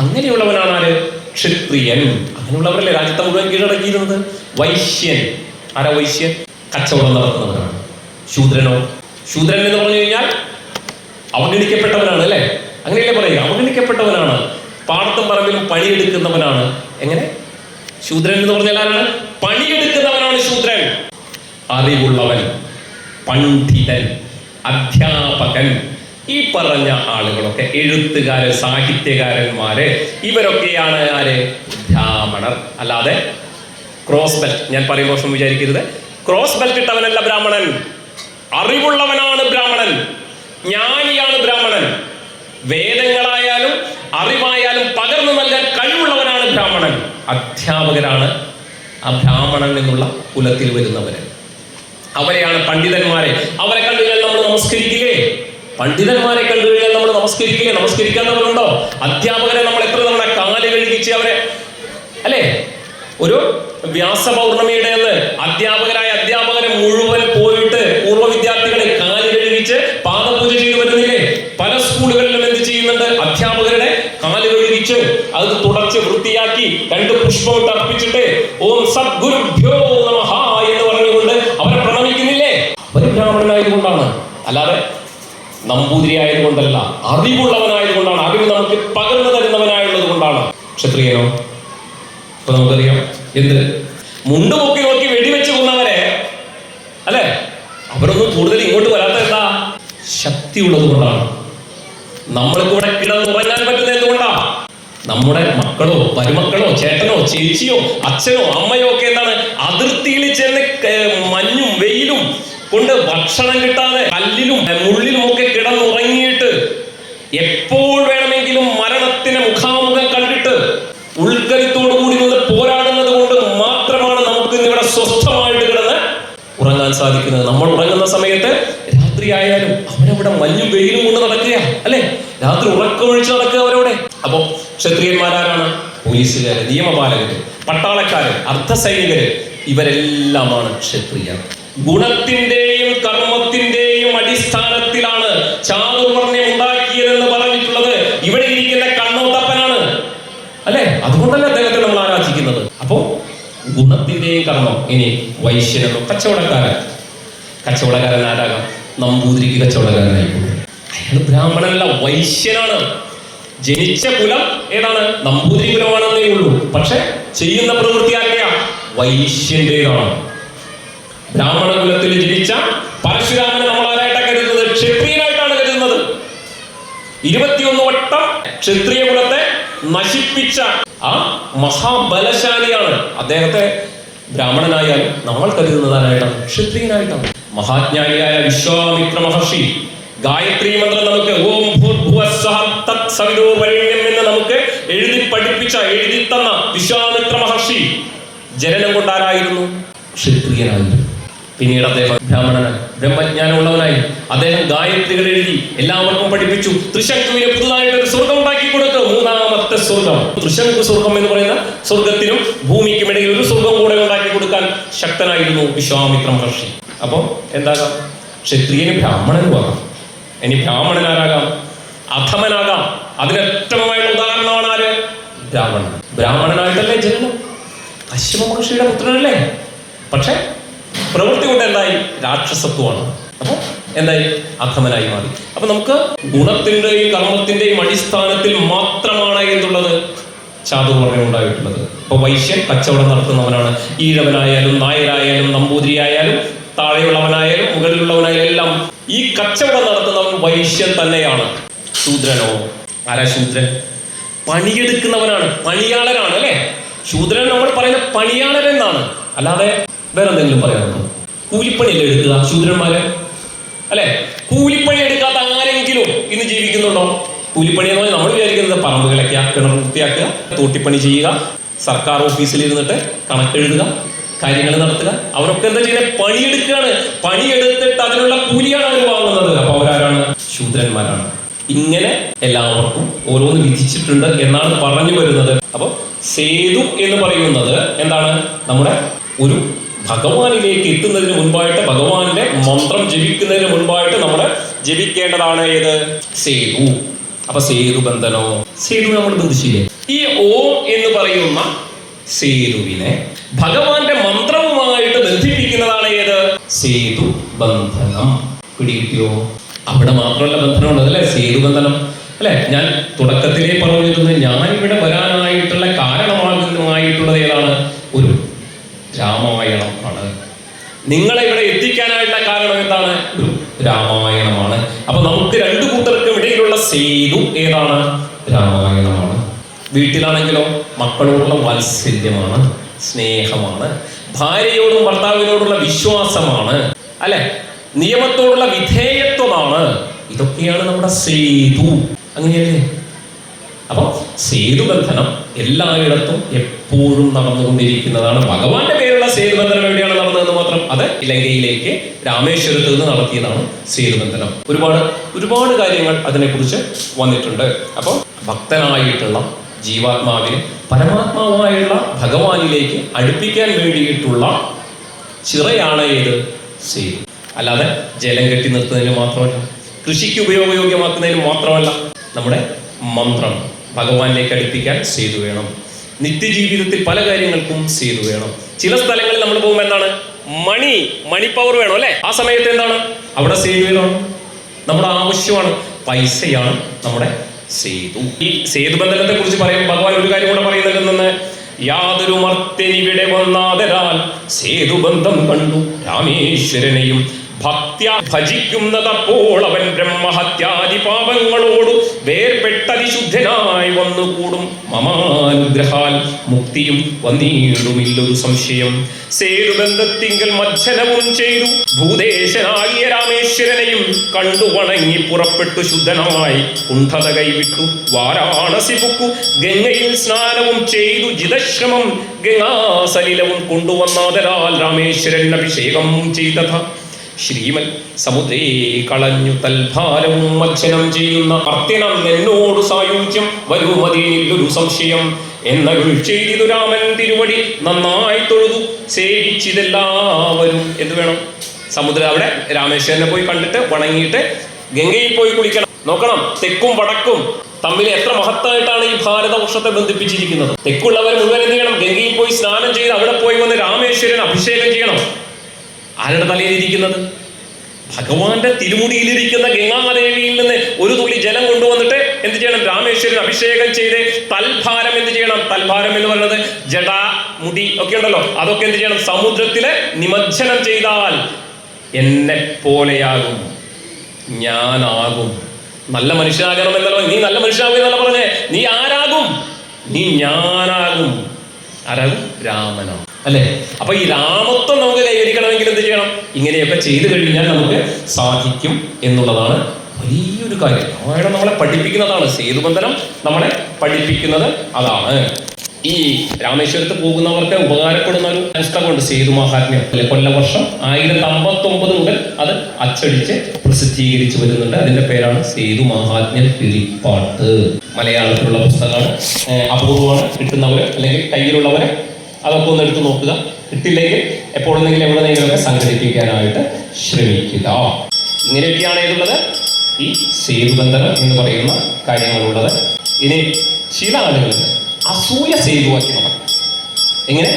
അങ്ങനെയുള്ളവനാണ് ആര്? ക്ഷത്രിയൻ. അങ്ങനെയുള്ളവരല്ലേ രാജ്യത്തെ മുഴുവൻ കീഴടക്കിയിരുന്നത്. വൈശ്യൻ. ആരാ വൈശ്യൻ? കച്ചവടം നടത്തുന്നവനാണ്. ശൂദ്രനോ? ശൂദ്രൻ എന്ന് പറഞ്ഞു കഴിഞ്ഞാൽ അവഗണിക്കപ്പെട്ടവനാണ് അല്ലെ. അങ്ങനെയല്ലേ പറയുക? അവഗണിക്കപ്പെട്ടവനാണ്, പാടത്തും പറമ്പിലും പണിയെടുക്കുന്നവനാണ്. എങ്ങനെ? ശൂദ്രൻ എന്ന് പറഞ്ഞാൽ ആരാണ്? പണിയെടുക്കുന്നവനാണ് ശൂദ്രൻ. അറിവുള്ളവൻ, പണ്ഡിതൻ, അധ്യാപകൻ, ഈ പറഞ്ഞ ആളുകളൊക്കെ എഴുത്തുകാര്, സാഹിത്യകാരന്മാര്, ഇവരൊക്കെയാണ് ആര്? ബ്രാഹ്മണർ. അല്ലാതെ ക്രോസ് ബെൽറ്റ്, ഞാൻ പറയുമ്പോൾ വിചാരിക്കരുത്, ക്രോസ് ബെൽറ്റ് ഇട്ടവനല്ല ബ്രാഹ്മണൻ. അറിവുള്ളവനാണ് ബ്രാഹ്മണൻ, ജ്ഞാനിയാണ് ബ്രാഹ്മണൻ. വേദങ്ങളായാലും അറിവായാലും പകർന്നു നൽകാൻ കഴിവുള്ളവനാണ് ബ്രാഹ്മണൻ. അധ്യാപകരാണ് ആ ബ്രാഹ്മണൻ എന്നുള്ള കുലത്തിൽ വരുന്നവര്. അവരെയാണ് പണ്ഡിതന്മാരെ. അവരെ കണ്ടു കഴിഞ്ഞാൽ നമ്മൾ നമസ്കരിക്കില്ലേ? പണ്ഡിതന്മാരെ കണ്ടു കഴിഞ്ഞാൽ നമ്മൾ നമസ്കരിക്കില്ലേ? നമസ്കരിക്കാത്തവരുണ്ടോ? അധ്യാപകരെ നമ്മൾ എത്ര തവണ കാല് കഴുകിച്ച് അവരെ അല്ലെ. ഒരു വ്യാസ പൗർണമിയുടെ അന്ന് അധ്യാപകരെ മുഴുവൻ പോയിട്ട് പൂർവ്വ വിദ്യാർത്ഥികളെ കാല് കഴുകിച്ച് പാദപൂജ ചെയ്തു വരുന്നില്ലേ? പല സ്കൂളുകളിലും എന്ത് ചെയ്യുന്നുണ്ട്? അധ്യാപകരുടെ കാല് കഴുകിച്ച് അത് തുടച്ച് വൃത്തിയാക്കി 2 പുഷ്പം അർപ്പിച്ചിട്ട് ഓം സദ്ഗുരുഭ്യോ നമഃ എന്ന് പറഞ്ഞുകൊണ്ട് അവരെ പ്രണമിക്കുന്നില്ലേ? അവർ ബ്രാഹ്മണനായതുകൊണ്ടാണ്, അല്ലാതെ നമ്പൂതിരി ആയതുകൊണ്ടല്ല. അറിവുള്ളവനായതുകൊണ്ടാണ്, അറിവ് നമുക്ക് പകർന്നു തരുന്നവനായുള്ളത് കൊണ്ടാണ്. ക്ഷത്രിയനോ? ഇപ്പൊ നമുക്കറിയാം എന്ത്? മുണ്ടുപൊക്കി നോക്കി വെടിവെച്ച് കൊന്നവരെ അല്ലെ, അവരൊന്നും കൂടുതൽ ഇങ്ങോട്ട് വരാത്ത എന്താ? ശക്തി ഉള്ളത് കൊണ്ടാണ്. നമ്മൾക്ക് ഇവിടെ കിടന്നുറങ്ങാൻ പറ്റുന്നത് എന്തുകൊണ്ടാ? നമ്മുടെ മക്കളോ മരുമക്കളോ ചേട്ടനോ ചേച്ചിയോ അച്ഛനോ അമ്മയോ ഒക്കെ എന്താണ് അതിർത്തിയിൽ ചെന്ന് മഞ്ഞും വെയിലും കൊണ്ട് ഭക്ഷണം കിട്ടാതെ കല്ലിലും മുള്ളിലും ഒക്കെ കിടന്നുറങ്ങിയിട്ട് എപ്പോൾ വേണമെങ്കിലും മരണത്തിന് മുഖാമുഖം കണ്ടിട്ട് ഉൾക്കരുത്തോടു കൂടി നിന്ന് പോരാടുന്നത് കൊണ്ട് മാത്രമാണ് നമുക്ക് ഇവിടെ സ്വസ്ഥമായിട്ട് കിടന്ന് ഉറങ്ങാൻ സാധിക്കുന്നത്. നമ്മൾ ഉറങ്ങുന്ന സമയത്ത് രാത്രി ആയാലും അവരവിടെ മഞ്ഞും വെയിലും കൊണ്ട് നടക്കുക അല്ലെ, രാത്രി ഉറക്കമൊഴിച്ച് നടക്കുക അവരവിടെ. അപ്പൊ ക്ഷത്രിയന്മാരാരാണ്? പോലീസുകാര്, നിയമപാലകര്, പട്ടാളക്കാര്, അർദ്ധസൈനികര്, ഇവരെല്ലാമാണ് ക്ഷത്രിയർ. ഗുണത്തിന്റെയും കർമ്മത്തിന്റെയും അടിസ്ഥാനത്തിലാണ് ചാതുർവർണ്ണ്യം ഉണ്ടാക്കിയതെന്ന് പറഞ്ഞിട്ടുള്ളത് ഇവിടെ ഇരിക്കുന്ന കണ്ണോത്തപ്പനാണ് അല്ലെ. അതുകൊണ്ടല്ലേ അദ്ദേഹത്തെ നമ്മൾ ആരാധിക്കുന്നത്. അപ്പോ ഗുണത്തിന്റെയും കർമ്മം. ഇനി വൈശ്യനെന്നോ കച്ചവടക്കാരൻ ആരാകാം? നമ്പൂതിരിക്ക് കച്ചവടക്കാരനായിക്കോട്ടെ. അയാൾ ബ്രാഹ്മണനല്ല, വൈശ്യനാണ്. ജനിച്ച കുലം ഏതാണ്? നമ്പൂതിരി കുലമാണെന്നേ ഉള്ളൂ. പക്ഷെ ചെയ്യുന്ന പ്രവൃത്തി ആരുടെയാ? വൈശ്യന്റേതാണ്. ബ്രാഹ്മണ കുലത്തിൽ ജനിച്ച പരശുരാമനെ നമ്മൾ ആരായിട്ടാണ് കരുതുന്നത്? ക്ഷത്രിയനായിട്ടാണ് കരുതുന്നത്. 21 വട്ടം ക്ഷത്രിയ കുലത്തെ നശിപ്പിച്ച ആ മഹാബലശാലിയാണ്. അദ്ദേഹത്തെ ബ്രാഹ്മണനായാലും നമ്മൾ കരുതുന്നതാരായിട്ടാണ്? ക്ഷത്രിയനായിട്ടാണ്. മഹാജ്ഞാനിയായ വിശ്വാമിത്ര മഹർഷി ഗായത്രി മന്ത്രം നമുക്ക് ഓം ഭൂർഭുവസ്വഹ തത്സവിതുർവരെണ്യം എന്ന് നമുക്ക് എഴുതി തന്ന വിശ്വാമിത്ര മഹർഷി ജനനം കൊണ്ടാരായിരുന്നു? ക്ഷത്രിയനായിരുന്നു. പിന്നീട് അദ്ദേഹം ബ്രാഹ്മണനായി, ബ്രഹ്മജ്ഞാനമുള്ളവനായി. അദ്ദേഹം ഗായത്രികൾ എഴുതി എല്ലാവർക്കും പഠിപ്പിച്ചു. തൃശങ്കുവിന് പുതുതായിട്ട് ഒരു സ്വർഗം ഉണ്ടാക്കി കൊടുത്തു, 3ാമത്തെ സ്വർഗം. തൃശങ്കു സ്വർഗം എന്ന് പറയുന്ന സ്വർഗത്തിനും ഭൂമിക്കും ഇടയിൽ ഒരു സ്വർഗം കൂടെ ഉണ്ടാക്കി കൊടുക്കാൻ ശക്തനായിരുന്നു വിശ്വാമിത്ര മഹർഷി. അപ്പൊ എന്താകാം? ക്ഷത്രിയന് ബ്രാഹ്മണനുമാകാം. ഇനി ബ്രാഹ്മണനാരാകാം? അധമനാകാം. അതിന് ഏറ്റവുമായുള്ള ഉദാഹരണമാണ് ആര്? ബ്രാഹ്മണൻ. ബ്രാഹ്മണനായിട്ടല്ലേ ജനനം? കശ്യപ മഹർഷിയുടെ പുത്രനല്ലേ? പക്ഷെ പ്രവൃത്തി കൊണ്ട് എന്തായി? രാക്ഷസത്വമാണ്. അപ്പൊ എന്തായി? അധമനായി മാറി. അപ്പൊ നമുക്ക് ഗുണത്തിന്റെയും കർമ്മത്തിന്റെയും അടിസ്ഥാനത്തിൽ മാത്രമാണ് എന്നുള്ളത് ചാതുർവർണ്ണ്യം ഉണ്ടായിട്ടുള്ളത്. ഇപ്പൊ വൈശ്യൻ കച്ചവടം നടത്തുന്നവനാണ്. ഈഴവനായാലും നായരായാലും നമ്പൂതിരിയായാലും താഴെയുള്ളവനായാലും മുകളിലുള്ളവനായാലും എല്ലാം ഈ കച്ചവടം നടത്തുന്നവൻ വൈശ്യൻ തന്നെയാണ്. ശൂദ്രനോ? ആരാ ശൂദ്രൻ? പണിയെടുക്കുന്നവനാണ്, പണിയാളനാണ് അല്ലെ. ശൂദ്രൻ നമ്മൾ പറയുന്ന പണിയാളൻ എന്നാണ്, അല്ലാതെ വേറെ എന്തെങ്കിലും പറയാനുണ്ടോ? കൂലിപ്പണിയല്ലേ എടുക്കുക ശൂദ്രന്മാര് അല്ലെ. കൂലിപ്പണി എടുക്കാത്ത ആരെങ്കിലും ഇന്ന് ജീവിക്കുന്നുണ്ടോ? കൂലിപ്പണി എന്ന് പറഞ്ഞാൽ നമ്മൾ വിചാരിക്കുന്നത് പറമ്പ് കിളയ്ക്കുക, കിണർ വൃത്തിയാക്കുക, തോട്ടിപ്പണി ചെയ്യുക, സർക്കാർ ഓഫീസിൽ ഇരുന്നിട്ട് കണക്കെഴുതുക, കാര്യങ്ങൾ നടത്തുക. അവരൊക്കെ എന്താ ചെയ്യുന്നത്? പണിയെടുക്കുകയാണ്. പണിയെടുത്തിട്ട് അതിനുള്ള കൂലിയാണ് അവർ വാങ്ങുന്നത്. അപ്പൊ അവരാരാണ്? ശൂദ്രന്മാരാണ്. ഇങ്ങനെ എല്ലാവർക്കും ഓരോന്ന് വിധിച്ചിട്ടുണ്ട് എന്നാണ് പറഞ്ഞു വരുന്നത്. അപ്പൊ സേതു എന്ന് പറയുന്നത് എന്താണ്? നമ്മുടെ ഒരു ഭഗവാനിലേക്ക് എത്തുന്നതിന് മുൻപായിട്ട്, ഭഗവാന്റെ മന്ത്രം ജപിക്കുന്നതിന് മുൻപായിട്ട് നമ്മൾ ജപിക്കേണ്ടതാണ് ഏത്? സേതു. അപ്പൊ സേതു ബന്ധനോ? സേതു നമ്മൾ ബന്ധിച്ചില്ലേ? ഈ ഓം എന്ന് പറയുന്ന സേതുവിനെ ഭഗവാന്റെ മന്ത്രവുമായിട്ട് ബന്ധിപ്പിക്കുന്നതാണ് ഏത്? സേതു ബന്ധനം. പിടികിട്ടിയോ? അവിടെ മാത്രമല്ല ബന്ധനമുള്ളത് അല്ലെ, സേതു ബന്ധനം അല്ലെ. ഞാൻ തുടക്കത്തിലേ പറഞ്ഞിരുന്നത് ഞാൻ ഇവിടെ വരാനായിട്ടുള്ള കാരണമായിട്ടുള്ളത് ഏതാണ്? ഒരു രാമായണം ആണ്. നിങ്ങളെ ഇവിടെ എത്തിക്കാനായിട്ടുള്ള കാരണം എന്താണ്? ഒരു രാമായണമാണ്. അപ്പൊ നമുക്ക് രണ്ടു കൂട്ടർക്കും ഇടയിലുള്ള സേതു ഏതാണ്? രാമായണമാണ്. വീട്ടിലാണെങ്കിലോ മക്കളോടുള്ള വാത്സല്യമാണ്, സ്നേഹമാണ്, ഭാര്യയോടും ഭർത്താവിനോടുള്ള വിശ്വാസമാണ് അല്ലെ, നിയമത്തോടുള്ള വിധേയത്വമാണ്. ഇതൊക്കെയാണ് നമ്മുടെ സേതു. അങ്ങനെയല്ലേ? അപ്പൊ സേതുബന്ധനം എല്ലായിടത്തും എപ്പോഴും നടന്നുകൊണ്ടിരിക്കുന്നതാണ്. ഭഗവാന്റെ പേരുള്ള സേതുബന്ധനം എവിടെയാണ് നടന്നതെന്ന് മാത്രം, അത് ഇലങ്കയിലേക്ക് രാമേശ്വരത്ത് നിന്ന് നടത്തിയതാണ് സേതുബന്ധനം. ഒരുപാട് കാര്യങ്ങൾ അതിനെക്കുറിച്ച് വന്നിട്ടുണ്ട്. അപ്പോൾ ഭക്തനായിട്ടുള്ള ജീവാത്മാവിനെ പരമാത്മാവായുള്ള ഭഗവാനിലേക്ക് അടുപ്പിക്കാൻ വേണ്ടിയിട്ടുള്ള ചിറയാണ് ഏത്? സേതു. അല്ലാതെ ജലം കെട്ടി നിർത്തുന്നതിന് മാത്രമല്ല, കൃഷിക്ക് ഉപയോഗയോഗ്യമാക്കുന്നതിന് മാത്രമല്ല, നമ്മുടെ മന്ത്രം ഭഗവാനിലേക്ക് അടുപ്പിക്കാൻ സേതു വേണം. നിത്യജീവിതത്തിൽ പല കാര്യങ്ങൾക്കും സേതു വേണം. ചില സ്ഥലങ്ങളിൽ നമ്മൾ പോകുമ്പോൾ എന്താണ്? മണി പവർ വേണം അല്ലെ. ആ സമയത്ത് എന്താണ്? അവിടെ സേതു വേണം. നമ്മുടെ ആവശ്യമാണ്, പൈസയാണ് നമ്മുടെ സേതു. ഈ സേതുബന്ധനത്തെ കുറിച്ച് പറയുമ്പോൾ ഭഗവാൻ ഒരു കാര്യം കൂടെ പറയുന്നുണ്ടെന്ന്, യാതൊരു മർത്യനിവിടെ വന്നാതരാൽ സേതുബന്ധം കണ്ടു രാമേശ്വരനെയും ഭക്ത്യ ഭജിക്കുന്നതപ്പോൾ അവൻ ബ്രഹ്മഹത്യാദി പാപങ്ങളോട് വേർപെട്ടതിശുദ്ധനായി വന്നുകൂടും. മമാനുഗ്രഹാൽ മുക്തിയും വന്നീടുമില്ലൊരു സംശയം. സേതുബന്ധത്തിങ്കൽ മജ്ജനവും ചെയ്തു ഭൂദേശനാകിയ രാമേശ്വരനെയും കണ്ടു വണങ്ങി പുറപ്പെട്ടു ശുദ്ധനായി കുണ്ഠത കൈവിട്ടു വാരാണസി പുക്കു. ഗംഗയിൽ സ്നാനവും ചെയ്തു ജിതശ്രമം ഗംഗാസലിലവും കൊണ്ടുവന്നാദരാൽ രാമേശ്വരൻ അഭിഷേകം ചെയ്തഥ. ശ്രീമൽ സമുദ്രേ കളഞ്ഞു തൽഭാരവും മജ്ജനം ചെയ്യുന്ന അർത്തിനം എന്നോടു സായുജ്യം വരുമതിയിലൊരു സംശയം എന്നരുൾ ചെയ്തു രാമൻ തിരുവടി നന്നായി തൊഴുതു സേവിച്ചിതെല്ലാവരും. എന്ത് വേണം? സമുദ്രം അവിടെ രാമേശ്വരനെ പോയി കണ്ടിട്ട് വണങ്ങിയിട്ട് ഗംഗയിൽ പോയി കുളിക്കണം. നോക്കണം, തെക്കും വടക്കും തമ്മിൽ എത്ര മഹത്തായിട്ടാണ് ഈ ഭാരതവർഷത്തെ ബന്ധിപ്പിച്ചിരിക്കുന്നത്. തെക്കുള്ളവർ മുഴുവൻ എന്ത് ചെയ്യണം? ഗംഗയിൽ പോയി സ്നാനം ചെയ്ത് അവിടെ പോയി വന്ന് രാമേശ്വരൻ അഭിഷേകം ചെയ്യണം. ആരുടെ തലയിലിരിക്കുന്നത്? ഭഗവാന്റെ തിരുമുടിയിലിരിക്കുന്ന ഗംഗാദേവിയിൽ നിന്ന് ഒരു തുള്ളി ജലം കൊണ്ടുവന്നിട്ട് എന്ത് ചെയ്യണം? രാമേശ്വരൻ അഭിഷേകം ചെയ്ത് തൽഭാരം എന്ത് ചെയ്യണം? തൽഭാരം എന്ന് പറയുന്നത് ജട, മുടി ഒക്കെ ഉണ്ടല്ലോ, അതൊക്കെ എന്ത് ചെയ്യണം? സമുദ്രത്തില് നിമജ്ജനം ചെയ്താൽ എന്നെ പോലെയാകും, ഞാനാകും. നല്ല മനുഷ്യനാകണം എന്നല്ലോ. നീ നല്ല മനുഷ്യനാകും എന്നല്ല പറഞ്ഞേ, നീ ആരാകും? നീ ഞാനാകും. ആരാകും? രാമനാകും. അല്ലെ? അപ്പൊ ഈ രാമത്വം നമുക്ക് കൈവരിക്കണമെങ്കിൽ എന്ത് ചെയ്യണം? ഇങ്ങനെയൊക്കെ ചെയ്തു കഴിഞ്ഞാൽ നമുക്ക് സാധിക്കും എന്നുള്ളതാണ് വലിയൊരു കാര്യം. രാമായണം നമ്മളെ പഠിപ്പിക്കുന്നതാണ്. സേതുബന്ധനം നമ്മളെ പഠിപ്പിക്കുന്നത് അതാണ്. ഈ രാമേശ്വരത്ത് പോകുന്നവർക്ക് ഉപകാരപ്പെടുന്ന ഒരു പുസ്തകമുണ്ട്, സേതു മഹാത്മ്യം. കൊല്ലവർഷം 1059 മുതൽ അത് അച്ചടിച്ച് പ്രസിദ്ധീകരിച്ചു വരുന്നുണ്ട്. അതിന്റെ പേരാണ് സേതു മഹാത്മ്യം കിളിപ്പാട്ട്. മലയാളത്തിലുള്ള പുസ്തകമാണ്. അപൂർവമാണ്. കിട്ടുന്നവര് അല്ലെങ്കിൽ കയ്യിലുള്ളവരെ അതൊക്കെ ഒന്ന് എടുത്ത് നോക്കുക. കിട്ടില്ലെങ്കിൽ എപ്പോഴെന്നെങ്കിലും എവിടെന്നെങ്കിലുമൊക്കെ സംഘടിപ്പിക്കാനായിട്ട് ശ്രമിക്കുക. ഇങ്ങനെയൊക്കെയാണ് ഏതുള്ളത്? ഈ സേതുബന്ധനം എന്ന് പറയുന്ന കാര്യങ്ങളുള്ളത്. ഇനി ചില ആളുകൾക്ക് അസൂയ സേതുവാക്കി നടക്കും. എങ്ങനെ?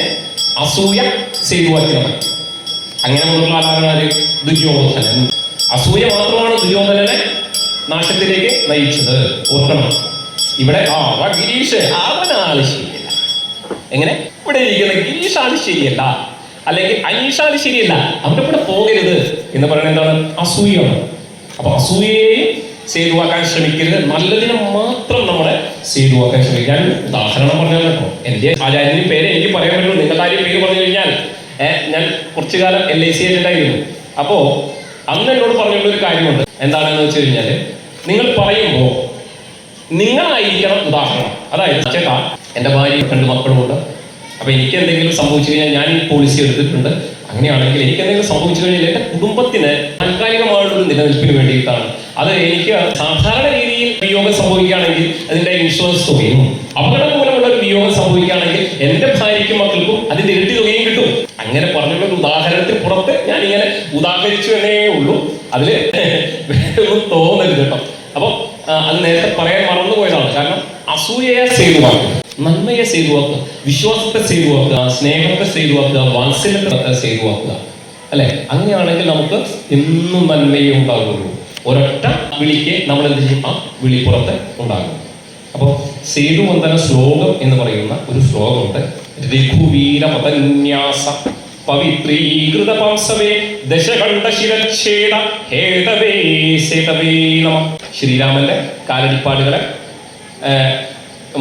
അസൂയ സേതുവാക്കി നടക്കും. അങ്ങനെ മുതലുള്ള ആളാണ് ദുര്യോധനൻ. അസൂയ മാത്രമാണ് ദുര്യോധനനെ നാശത്തിലേക്ക് നയിച്ചത്. ഓർക്കണം, ഇവിടെ ഗിരീഷ് അവനാള് ശരിയല്ല. എങ്ങനെ? ഇവിടെ ഇരിക്കുന്ന ഗിരീഷാണ് ശരിയല്ല, അല്ലെങ്കിൽ അനീഷാണ് ശരിയല്ല, അവരുടെ കൂടെ പോകരുത് എന്ന് പറയുന്നത് എന്താണ്? അസൂയാണ്. അപ്പൊ അസൂയയെയും സേതുവാക്കാൻ ശ്രമിക്കരുത്. നല്ലതിനെ മാത്രം നമ്മളെ സേതുവാക്കാൻ ശ്രമിക്കുക. ഞാൻ ഉദാഹരണം പറഞ്ഞാൽ കേട്ടോ, എന്റെ ആചാര്യന്റെ പേര് എനിക്ക് പറയാൻ പറ്റുള്ളൂ. നിങ്ങളുടെ ആരും പേര് പറഞ്ഞു കഴിഞ്ഞാൽ ഞാൻ കുറച്ചു കാലം LIC ആയിട്ടുണ്ടായിരുന്നു. അപ്പോ അന്ന് എന്നോട് പറഞ്ഞിട്ടുള്ള ഒരു കാര്യമുണ്ട്. എന്താണെന്ന് വെച്ച് കഴിഞ്ഞാല്, നിങ്ങൾ പറയുമ്പോൾ നിങ്ങളായിരിക്കണം ഉദാഹരണം. അതായത്, ചേട്ടാ എൻ്റെ ഭാര്യ 2 മക്കളുമുണ്ട്. അപ്പൊ എനിക്ക് എന്തെങ്കിലും സംഭവിച്ചു കഴിഞ്ഞാൽ, ഞാൻ ഈ പോളിസി എടുത്തിട്ടുണ്ട്, അങ്ങനെയാണെങ്കിൽ എനിക്ക് എന്തെങ്കിലും സംഭവിച്ചു കഴിഞ്ഞാൽ എൻ്റെ കുടുംബത്തിന് താൽക്കാലികമായുള്ളൊരു നിലനിൽപ്പിന് വേണ്ടിയിട്ടാണ്. അത് എനിക്ക് സാധാരണ രീതിയിൽ വിയോഗം സംഭവിക്കുകയാണെങ്കിൽ അതിൻ്റെ ഇൻഷുറൻസ് തുകയും, അപകടം മൂലമുള്ള ഒരു വിയോഗം സംഭവിക്കുകയാണെങ്കിൽ എൻ്റെ ഭാര്യയ്ക്കും മക്കൾക്കും അതിൻ്റെ ഇരട്ടി തുകയും കിട്ടും. അങ്ങനെ പറഞ്ഞുള്ള ഒരു ഉദാഹരണത്തിന് പുറത്ത് ഞാൻ ഇങ്ങനെ ഉദാഹരിച്ചു എന്നേ ഉള്ളൂ. അതിൽ വേറൊന്നും തോന്നരുത് കേട്ടോ. അപ്പൊ അത് നേരത്തെ പറയാൻ മറന്നുപോയതാണ്. കാരണം അസൂയയെ സേതുവാക്കുക, നന്മയെ സേതുവാക്കുക, വിശ്വാസത്തെ സേതുവാക്കുക, സ്നേഹത്തെ സേതുവാക്കുക, വാത്സല്യത്തെ സേതുവാക്കുക. അല്ലെ? അങ്ങനെയാണെങ്കിൽ നമുക്ക് എന്നും നന്മയെ ഉണ്ടാകുള്ളൂ. ഒരൊറ്റ വിളിക്ക് നമ്മൾ എന്ത് ചെയ്യും? ആ വിളി പുറത്ത് ഉണ്ടാകും. അപ്പോൾ സേതുവന്ദന ശ്ലോകം എന്ന് പറയുന്ന ഒരു ശ്ലോകമുണ്ട്. രഘുവീര പതന്യാസ പവിത്രീകൃത പാംസവേ ദശകണ്ഠ ശിരച്ഛേദ ഹേതവേ സേതവേ നമഃ. ശ്രീരാമന്റെ കാലടിപ്പാടുകളെ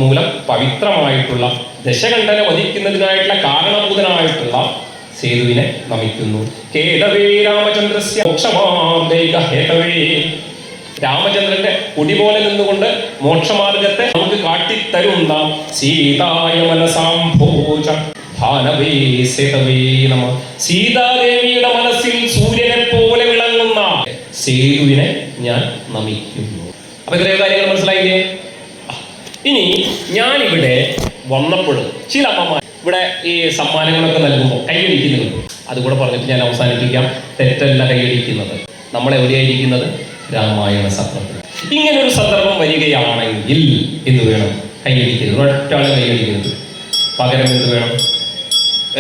മൂലം പവിത്രമായിട്ടുള്ള ദശകണ്ഠനെ വധിക്കുന്നതിനായിട്ടുള്ള കാരണഭൂതനായിട്ടുള്ള സേതുവിനെ നമിക്കുന്നു. കേതവേ രാമചന്ദ്രസ്യ മോക്ഷമാർഗ്ഗൈക ഹേതവേ. രാമചന്ദ്രന്റെ കൊടി പോലെ നിന്നുകൊണ്ട് മോക്ഷമാർഗത്തെ നമുക്ക് കാട്ടിത്തരുന്ന സീതായ മനസാംഭോജ ഭാനവേ സേതവേ നമഃ. സീതാദേവിയുടെ മനസ്സിൽ സൂര്യനെ പോലെ വിളങ്ങുന്ന സേതുവിനെ ഞാൻ നമിക്കുന്നു. അപ്പൊ ഇത്രയും കാര്യങ്ങൾ മനസ്സിലായില്ലേ? ഇനി ഞാനിവിടെ വന്നപ്പോൾ ചില അമ്മമാർ ഇവിടെ ഈ സമ്മാനങ്ങളൊക്കെ നൽകുമ്പോൾ കൈയടിക്കുന്നത്, അതുകൂടെ പറഞ്ഞിട്ട് ഞാൻ അവസാനിപ്പിക്കാം. തെറ്റല്ല കൈയടിക്കുന്നത്. നമ്മളെവിടെയായിരിക്കുന്നത്? രാമായണ സത്രത്തിൽ. ഇങ്ങനൊരു സന്ദർഭം വരികയാണെങ്കിൽ എന്ത് വേണം? കൈയടിക്കരുത്. ഒരൊറ്റാളെ കൈയടിക്കരുത്. പകരം എന്ത് വേണം?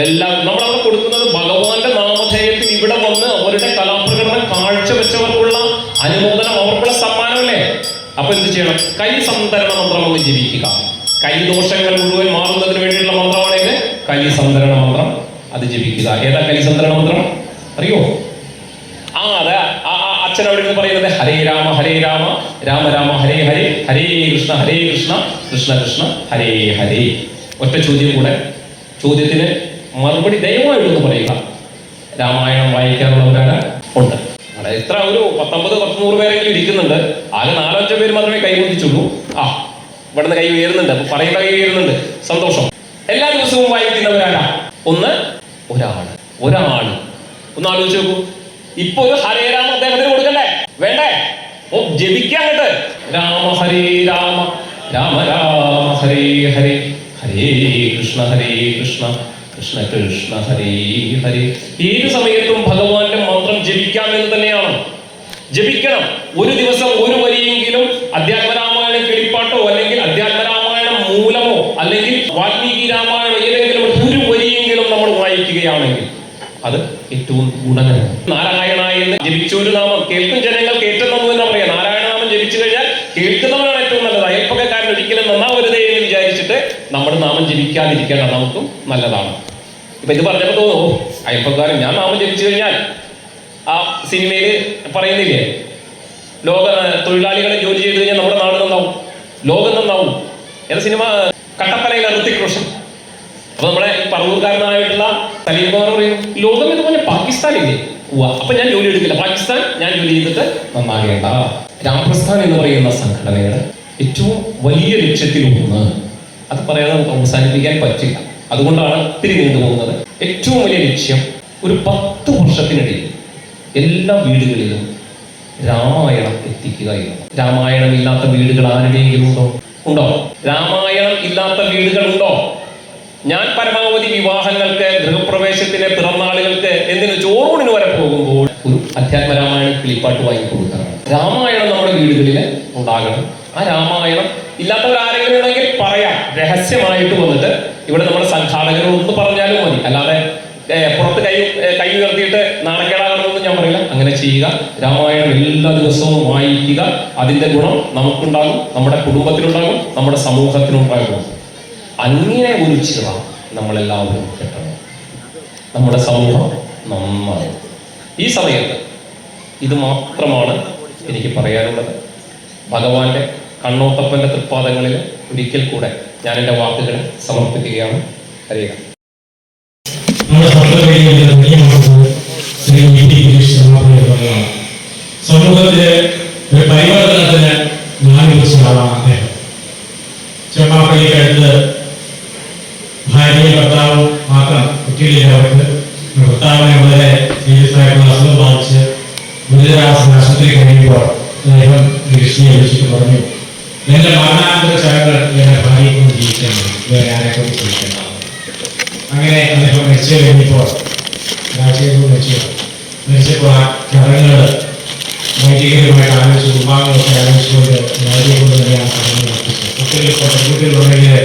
എല്ലാവരും നമ്മളവിടെ കൊടുക്കുന്നത് ഭഗവാന്റെ നാമധേയത്തിൽ ഇവിടെ വന്ന് അവരുടെ കലാപ്രകടനം കാഴ്ചവെച്ചവർക്കുള്ള അനുമോദനം, അവർക്കുള്ള സമ്മാനമല്ലേ? അപ്പൊ എന്ത് ചെയ്യണം? കൈ സന്തരണ മന്ത്രം ഒന്ന് ജപിക്കുക. കൈദോഷങ്ങൾ മുഴുവൻ മാറുന്നതിന് വേണ്ടിയിട്ടുള്ള മന്ത്രമാണ് ഇത്. കലി സന്തരണ മന്ത്രം അത് ജപിക്കുക. ഏതാ കലി സന്തരണ മന്ത്രം? അറിയോ? ആ അച്ഛൻ അവിടെ നിന്ന് പറയുന്നത് ഹരേ രാമ രാമ രാമ ഹരേ ഹരേ, ഹരേ കൃഷ്ണ കൃഷ്ണ കൃഷ്ണ ഹരേ ഹരേ. ഒറ്റ ചോദ്യം കൂടെ, ചോദ്യത്തിന് മറുപടി ദയവായിട്ടൊന്ന് പറയുക. രാമായണം വായിക്കാനുള്ളവരാണ് ഉണ്ട്. അവിടെ എത്ര ഒരു 19-100 പേരെങ്കിലും ഇരിക്കുന്നുണ്ട്. ആകെ 4-5 പേര് മാത്രമേ കൈ പൊന്തിച്ചുള്ളൂ. ഇവിടുന്ന് കൈ ഉയരുന്നുണ്ട്, അപ്പൊ പറയുന്ന കൈ ഉയരുന്നുണ്ട്, സന്തോഷം. എല്ലാ ദിവസവും വായിക്കുന്നവരാണ് ഒരാള്. ഒന്ന് ആലോചിച്ച് നോക്കൂ. ഇപ്പൊ ഒരു ഹരേ രാമ അദ്ദേഹത്തിന് കൊടുക്കണ്ടേ? വേണ്ടേ? ഓ ജപിക്കാങ്ങട്ട് രാമ ഹരേ രാമ രാമ രാമ ഹരേ ഹരേ, ഹരേ കൃഷ്ണ കൃഷ്ണ കൃഷ്ണ ഹരേ ഹരേ. ഏത് സമയത്തും ഭഗവാന്റെ മന്ത്രം ജപിക്കാമെന്ന് തന്നെയാണ്. ജപിക്കണം. ഒരു ദിവസം ഒരു വരിയെങ്കിലും അധ്യാത്മരാമായണം കിളിപ്പാട്ടോ അല്ലെങ്കിൽ അധ്യാത്മരാമായണം മൂലമോ അല്ലെങ്കിൽ വാൽമീകി രാമായണം ഏതെങ്കിലും ഒരു വരിയെങ്കിലും നമ്മൾ വായിക്കുകയാണെങ്കിൽ അത് ഏറ്റവും ഗുണകരമാണ്. നാരായണ എന്ന് ജപിച്ചൊരു നാമം കേൾക്കും ജനങ്ങൾ കേൾക്കുന്നു എന്ന് പറയാം. നാരായണ നാമം ജപിച്ചു കഴിഞ്ഞാൽ കേൾക്കുന്നവരാണ് ഏറ്റവും നല്ലത്. അയൽപ്പക്കാരൻ ഒരിക്കലും നന്നാവരുതേ എന്ന് വിചാരിച്ചിട്ട് നമ്മുടെ നാമം ജപിക്കാതിരിക്കേണ്ട നമുക്കും നല്ലതാണ്. ഇപ്പൊ ഇത് പറഞ്ഞപ്പോ തോന്നുന്നു അയൽപ്പക്കാരൻ ഞാൻ നാമം ജപിച്ചു കഴിഞ്ഞാൽ ആ സിനിമയില് പറയുന്നില്ലേ, ലോക തൊഴിലാളികളെ ജോലി ചെയ്ത് കഴിഞ്ഞാൽ നമ്മുടെ നാട് നന്നാവും, ലോകം നന്നാവും. ഏത് സിനിമ? കട്ടപ്പനയിലെ ഋത്തിക് റോഷൻ. അപ്പൊ നമ്മുടെ ഈ പറവൂർക്കാരനായിട്ടുള്ള സലീം കുമാർ പറയും, ലോകം എന്ന് പറഞ്ഞാൽ പാകിസ്ഥാനില്ലേ? അപ്പൊ ഞാൻ ജോലി എടുക്കില്ല, പാകിസ്ഥാൻ ഞാൻ ജോലി ചെയ്തിട്ട് നന്നാകേണ്ട. രാമപ്രസ്ഥാൻ എന്ന് പറയുന്ന സംഘടനയുടെ ഏറ്റവും വലിയ ലക്ഷ്യത്തിലൊന്ന്, അത് പറയാതെ നമുക്ക് അവസാനിപ്പിക്കാൻ പറ്റില്ല, അതുകൊണ്ടാണ് ഒത്തിരി നീണ്ടുപോകുന്നത്. ഏറ്റവും വലിയ ലക്ഷ്യം ഒരു 10 വർഷത്തിനിടയിൽ എല്ലാ വീടുകളിലും രാമായണം എത്തിക്കുക എന്നത്. രാമായണം ഇല്ലാത്ത വീടുകൾ ആരുടെയെങ്കിലും ഉണ്ടോ? രാമായണം ഇല്ലാത്ത വീടുകൾ ഉണ്ടോ? ഞാൻ പരമാവധി വിവാഹങ്ങൾക്ക്, ഗൃഹപ്രവേശത്തിന്, പിറന്നാളുകൾക്ക്, എന്തിനു ചോറൂണിന് വരെ പോകുമ്പോൾ ഒരു അധ്യാത്മരാമായണം കിളിപ്പാട്ട് വാങ്ങിക്കൊടുക്കാറാണ്. രാമായണം നമ്മുടെ വീടുകളിൽ ഉണ്ടാകണം. ആ രാമായണം ഇല്ലാത്തവരാരെങ്കിലും ഉണ്ടെങ്കിൽ പറയാം, രഹസ്യമായിട്ട് വന്നിട്ട് ഇവിടെ നമ്മുടെ സംഘാടകരോട് ഒന്ന് പറഞ്ഞാലും മതി. അല്ലാതെ പുറത്ത് കൈ ഉയർത്തിയിട്ട് നാണക്കേടാകണമെന്ന് ഞാൻ പറയില്ല. അങ്ങനെ ചെയ്യുക. രാമായണം എല്ലാ ദിവസവും വായിക്കുക. അതിന്റെ ഗുണം നമുക്കുണ്ടാകും, നമ്മുടെ കുടുംബത്തിനുണ്ടാകും, നമ്മുടെ സമൂഹത്തിനുണ്ടാകും. അങ്ങനെ ഒരു ചിറ നമ്മളെല്ലാവരും കെട്ടണം. നമ്മുടെ സമൂഹം നന്നാകും. ഈ സമയത്ത് ഇത് മാത്രമാണ് എനിക്ക് പറയാനുള്ളത്. ഭഗവാന്റെ കണ്ണോത്തപ്പന്റെ തൃപ്പാദങ്ങളിൽ ഒരിക്കൽ കൂടെ ഞാൻ എൻ്റെ വാക്കുകളെ സമർപ്പിക്കുകയാണ്. ഹരേ. സമൂഹത്തിലെ ഒരു പരിവർത്തനത്തിന് ഞാനൊരു അദ്ദേഹം ചെമ്മാപ്പള്ളിക്കടുത്ത് ഭാര്യയും ഭർത്താവും മാത്രം കുട്ടികളില്ലവർക്ക് ഭർത്താവിനെ വളരെ സീരിയസ് ആയിട്ടുള്ള അസുഖം ബാധിച്ച് ഗുരുതരാവസ്ഥ ആശുപത്രി കഴിയുമ്പോൾ അദ്ദേഹം കൃഷിയെ വിളിച്ചിട്ട് പറഞ്ഞു, എന്റെ മരണാനന്തര ചടങ്ങുകൾ എന്റെ ഭാര്യയെ കൊണ്ട് ജീവിക്കാൻ മതി, വേറെ ആരെക്കൊണ്ട് ജീവിക്കേണ്ടതാണ്. അങ്ങനെ അദ്ദേഹം മരിച്ചു കഴിഞ്ഞപ്പോൾ മരിച്ചപ്പോൾ ആ ചടങ്ങുകൾ വൈദികരുമായിട്ട് ആലോചിച്ച് കുടുംബാംഗങ്ങളൊക്കെ ആലോചിച്ചുകൊണ്ട് ഭാര്യയെ കൊണ്ട് തന്നെയാണ് ചടങ്ങ് നടത്തിച്ചത്. കുട്ടികളിപ്പോൾ പെൺകുട്ടികളുണ്ടെങ്കിൽ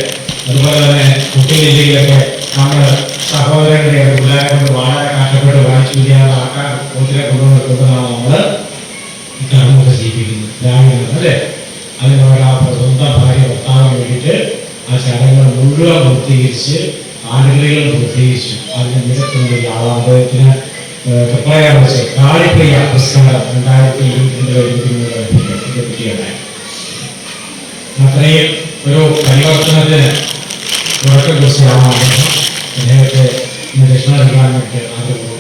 അതുപോലെ തന്നെ കുട്ടികളില്ലെങ്കിലൊക്കെ നമ്മുടെ സഹോദരങ്ങളെ പിള്ളേരെ കൊണ്ട് വളരെ കഷ്ടപ്പെട്ട് വായിച്ചു ചെയ്യാതെ ആക്കാൻ കുട്ടികളെ കൊണ്ടുവന്നിട്ടുണ്ടെന്നാണ് നമ്മൾ ചടങ്ങൊക്കെ ചെയ്യിപ്പിക്കുന്നത്. രാവിലെ അല്ലേ, അതിനുള്ള സ്വന്തം ഭാര്യ ഭർത്താവിന് വേണ്ടിയിട്ട് ആ ചടങ്ങുകൾ മുഴുവൻ പൂർത്തീകരിച്ച് ആനുകൂല്യങ്ങൾ പൂർത്തീകരിച്ചു. അതിന് മികത്തുള്ള ആളാന്തത്തിന് കാളിപ്രിയ പുരസ്കാരം 2022 ലഭിക്കുകയുണ്ടായി. അത്രയും ഒരു പരിവർത്തനത്തിന് തുടക്കം കുറിച്ചാണ് അദ്ദേഹത്തെ ദക്ഷിണ നൽകാൻ വേണ്ടി ആഗ്രഹം.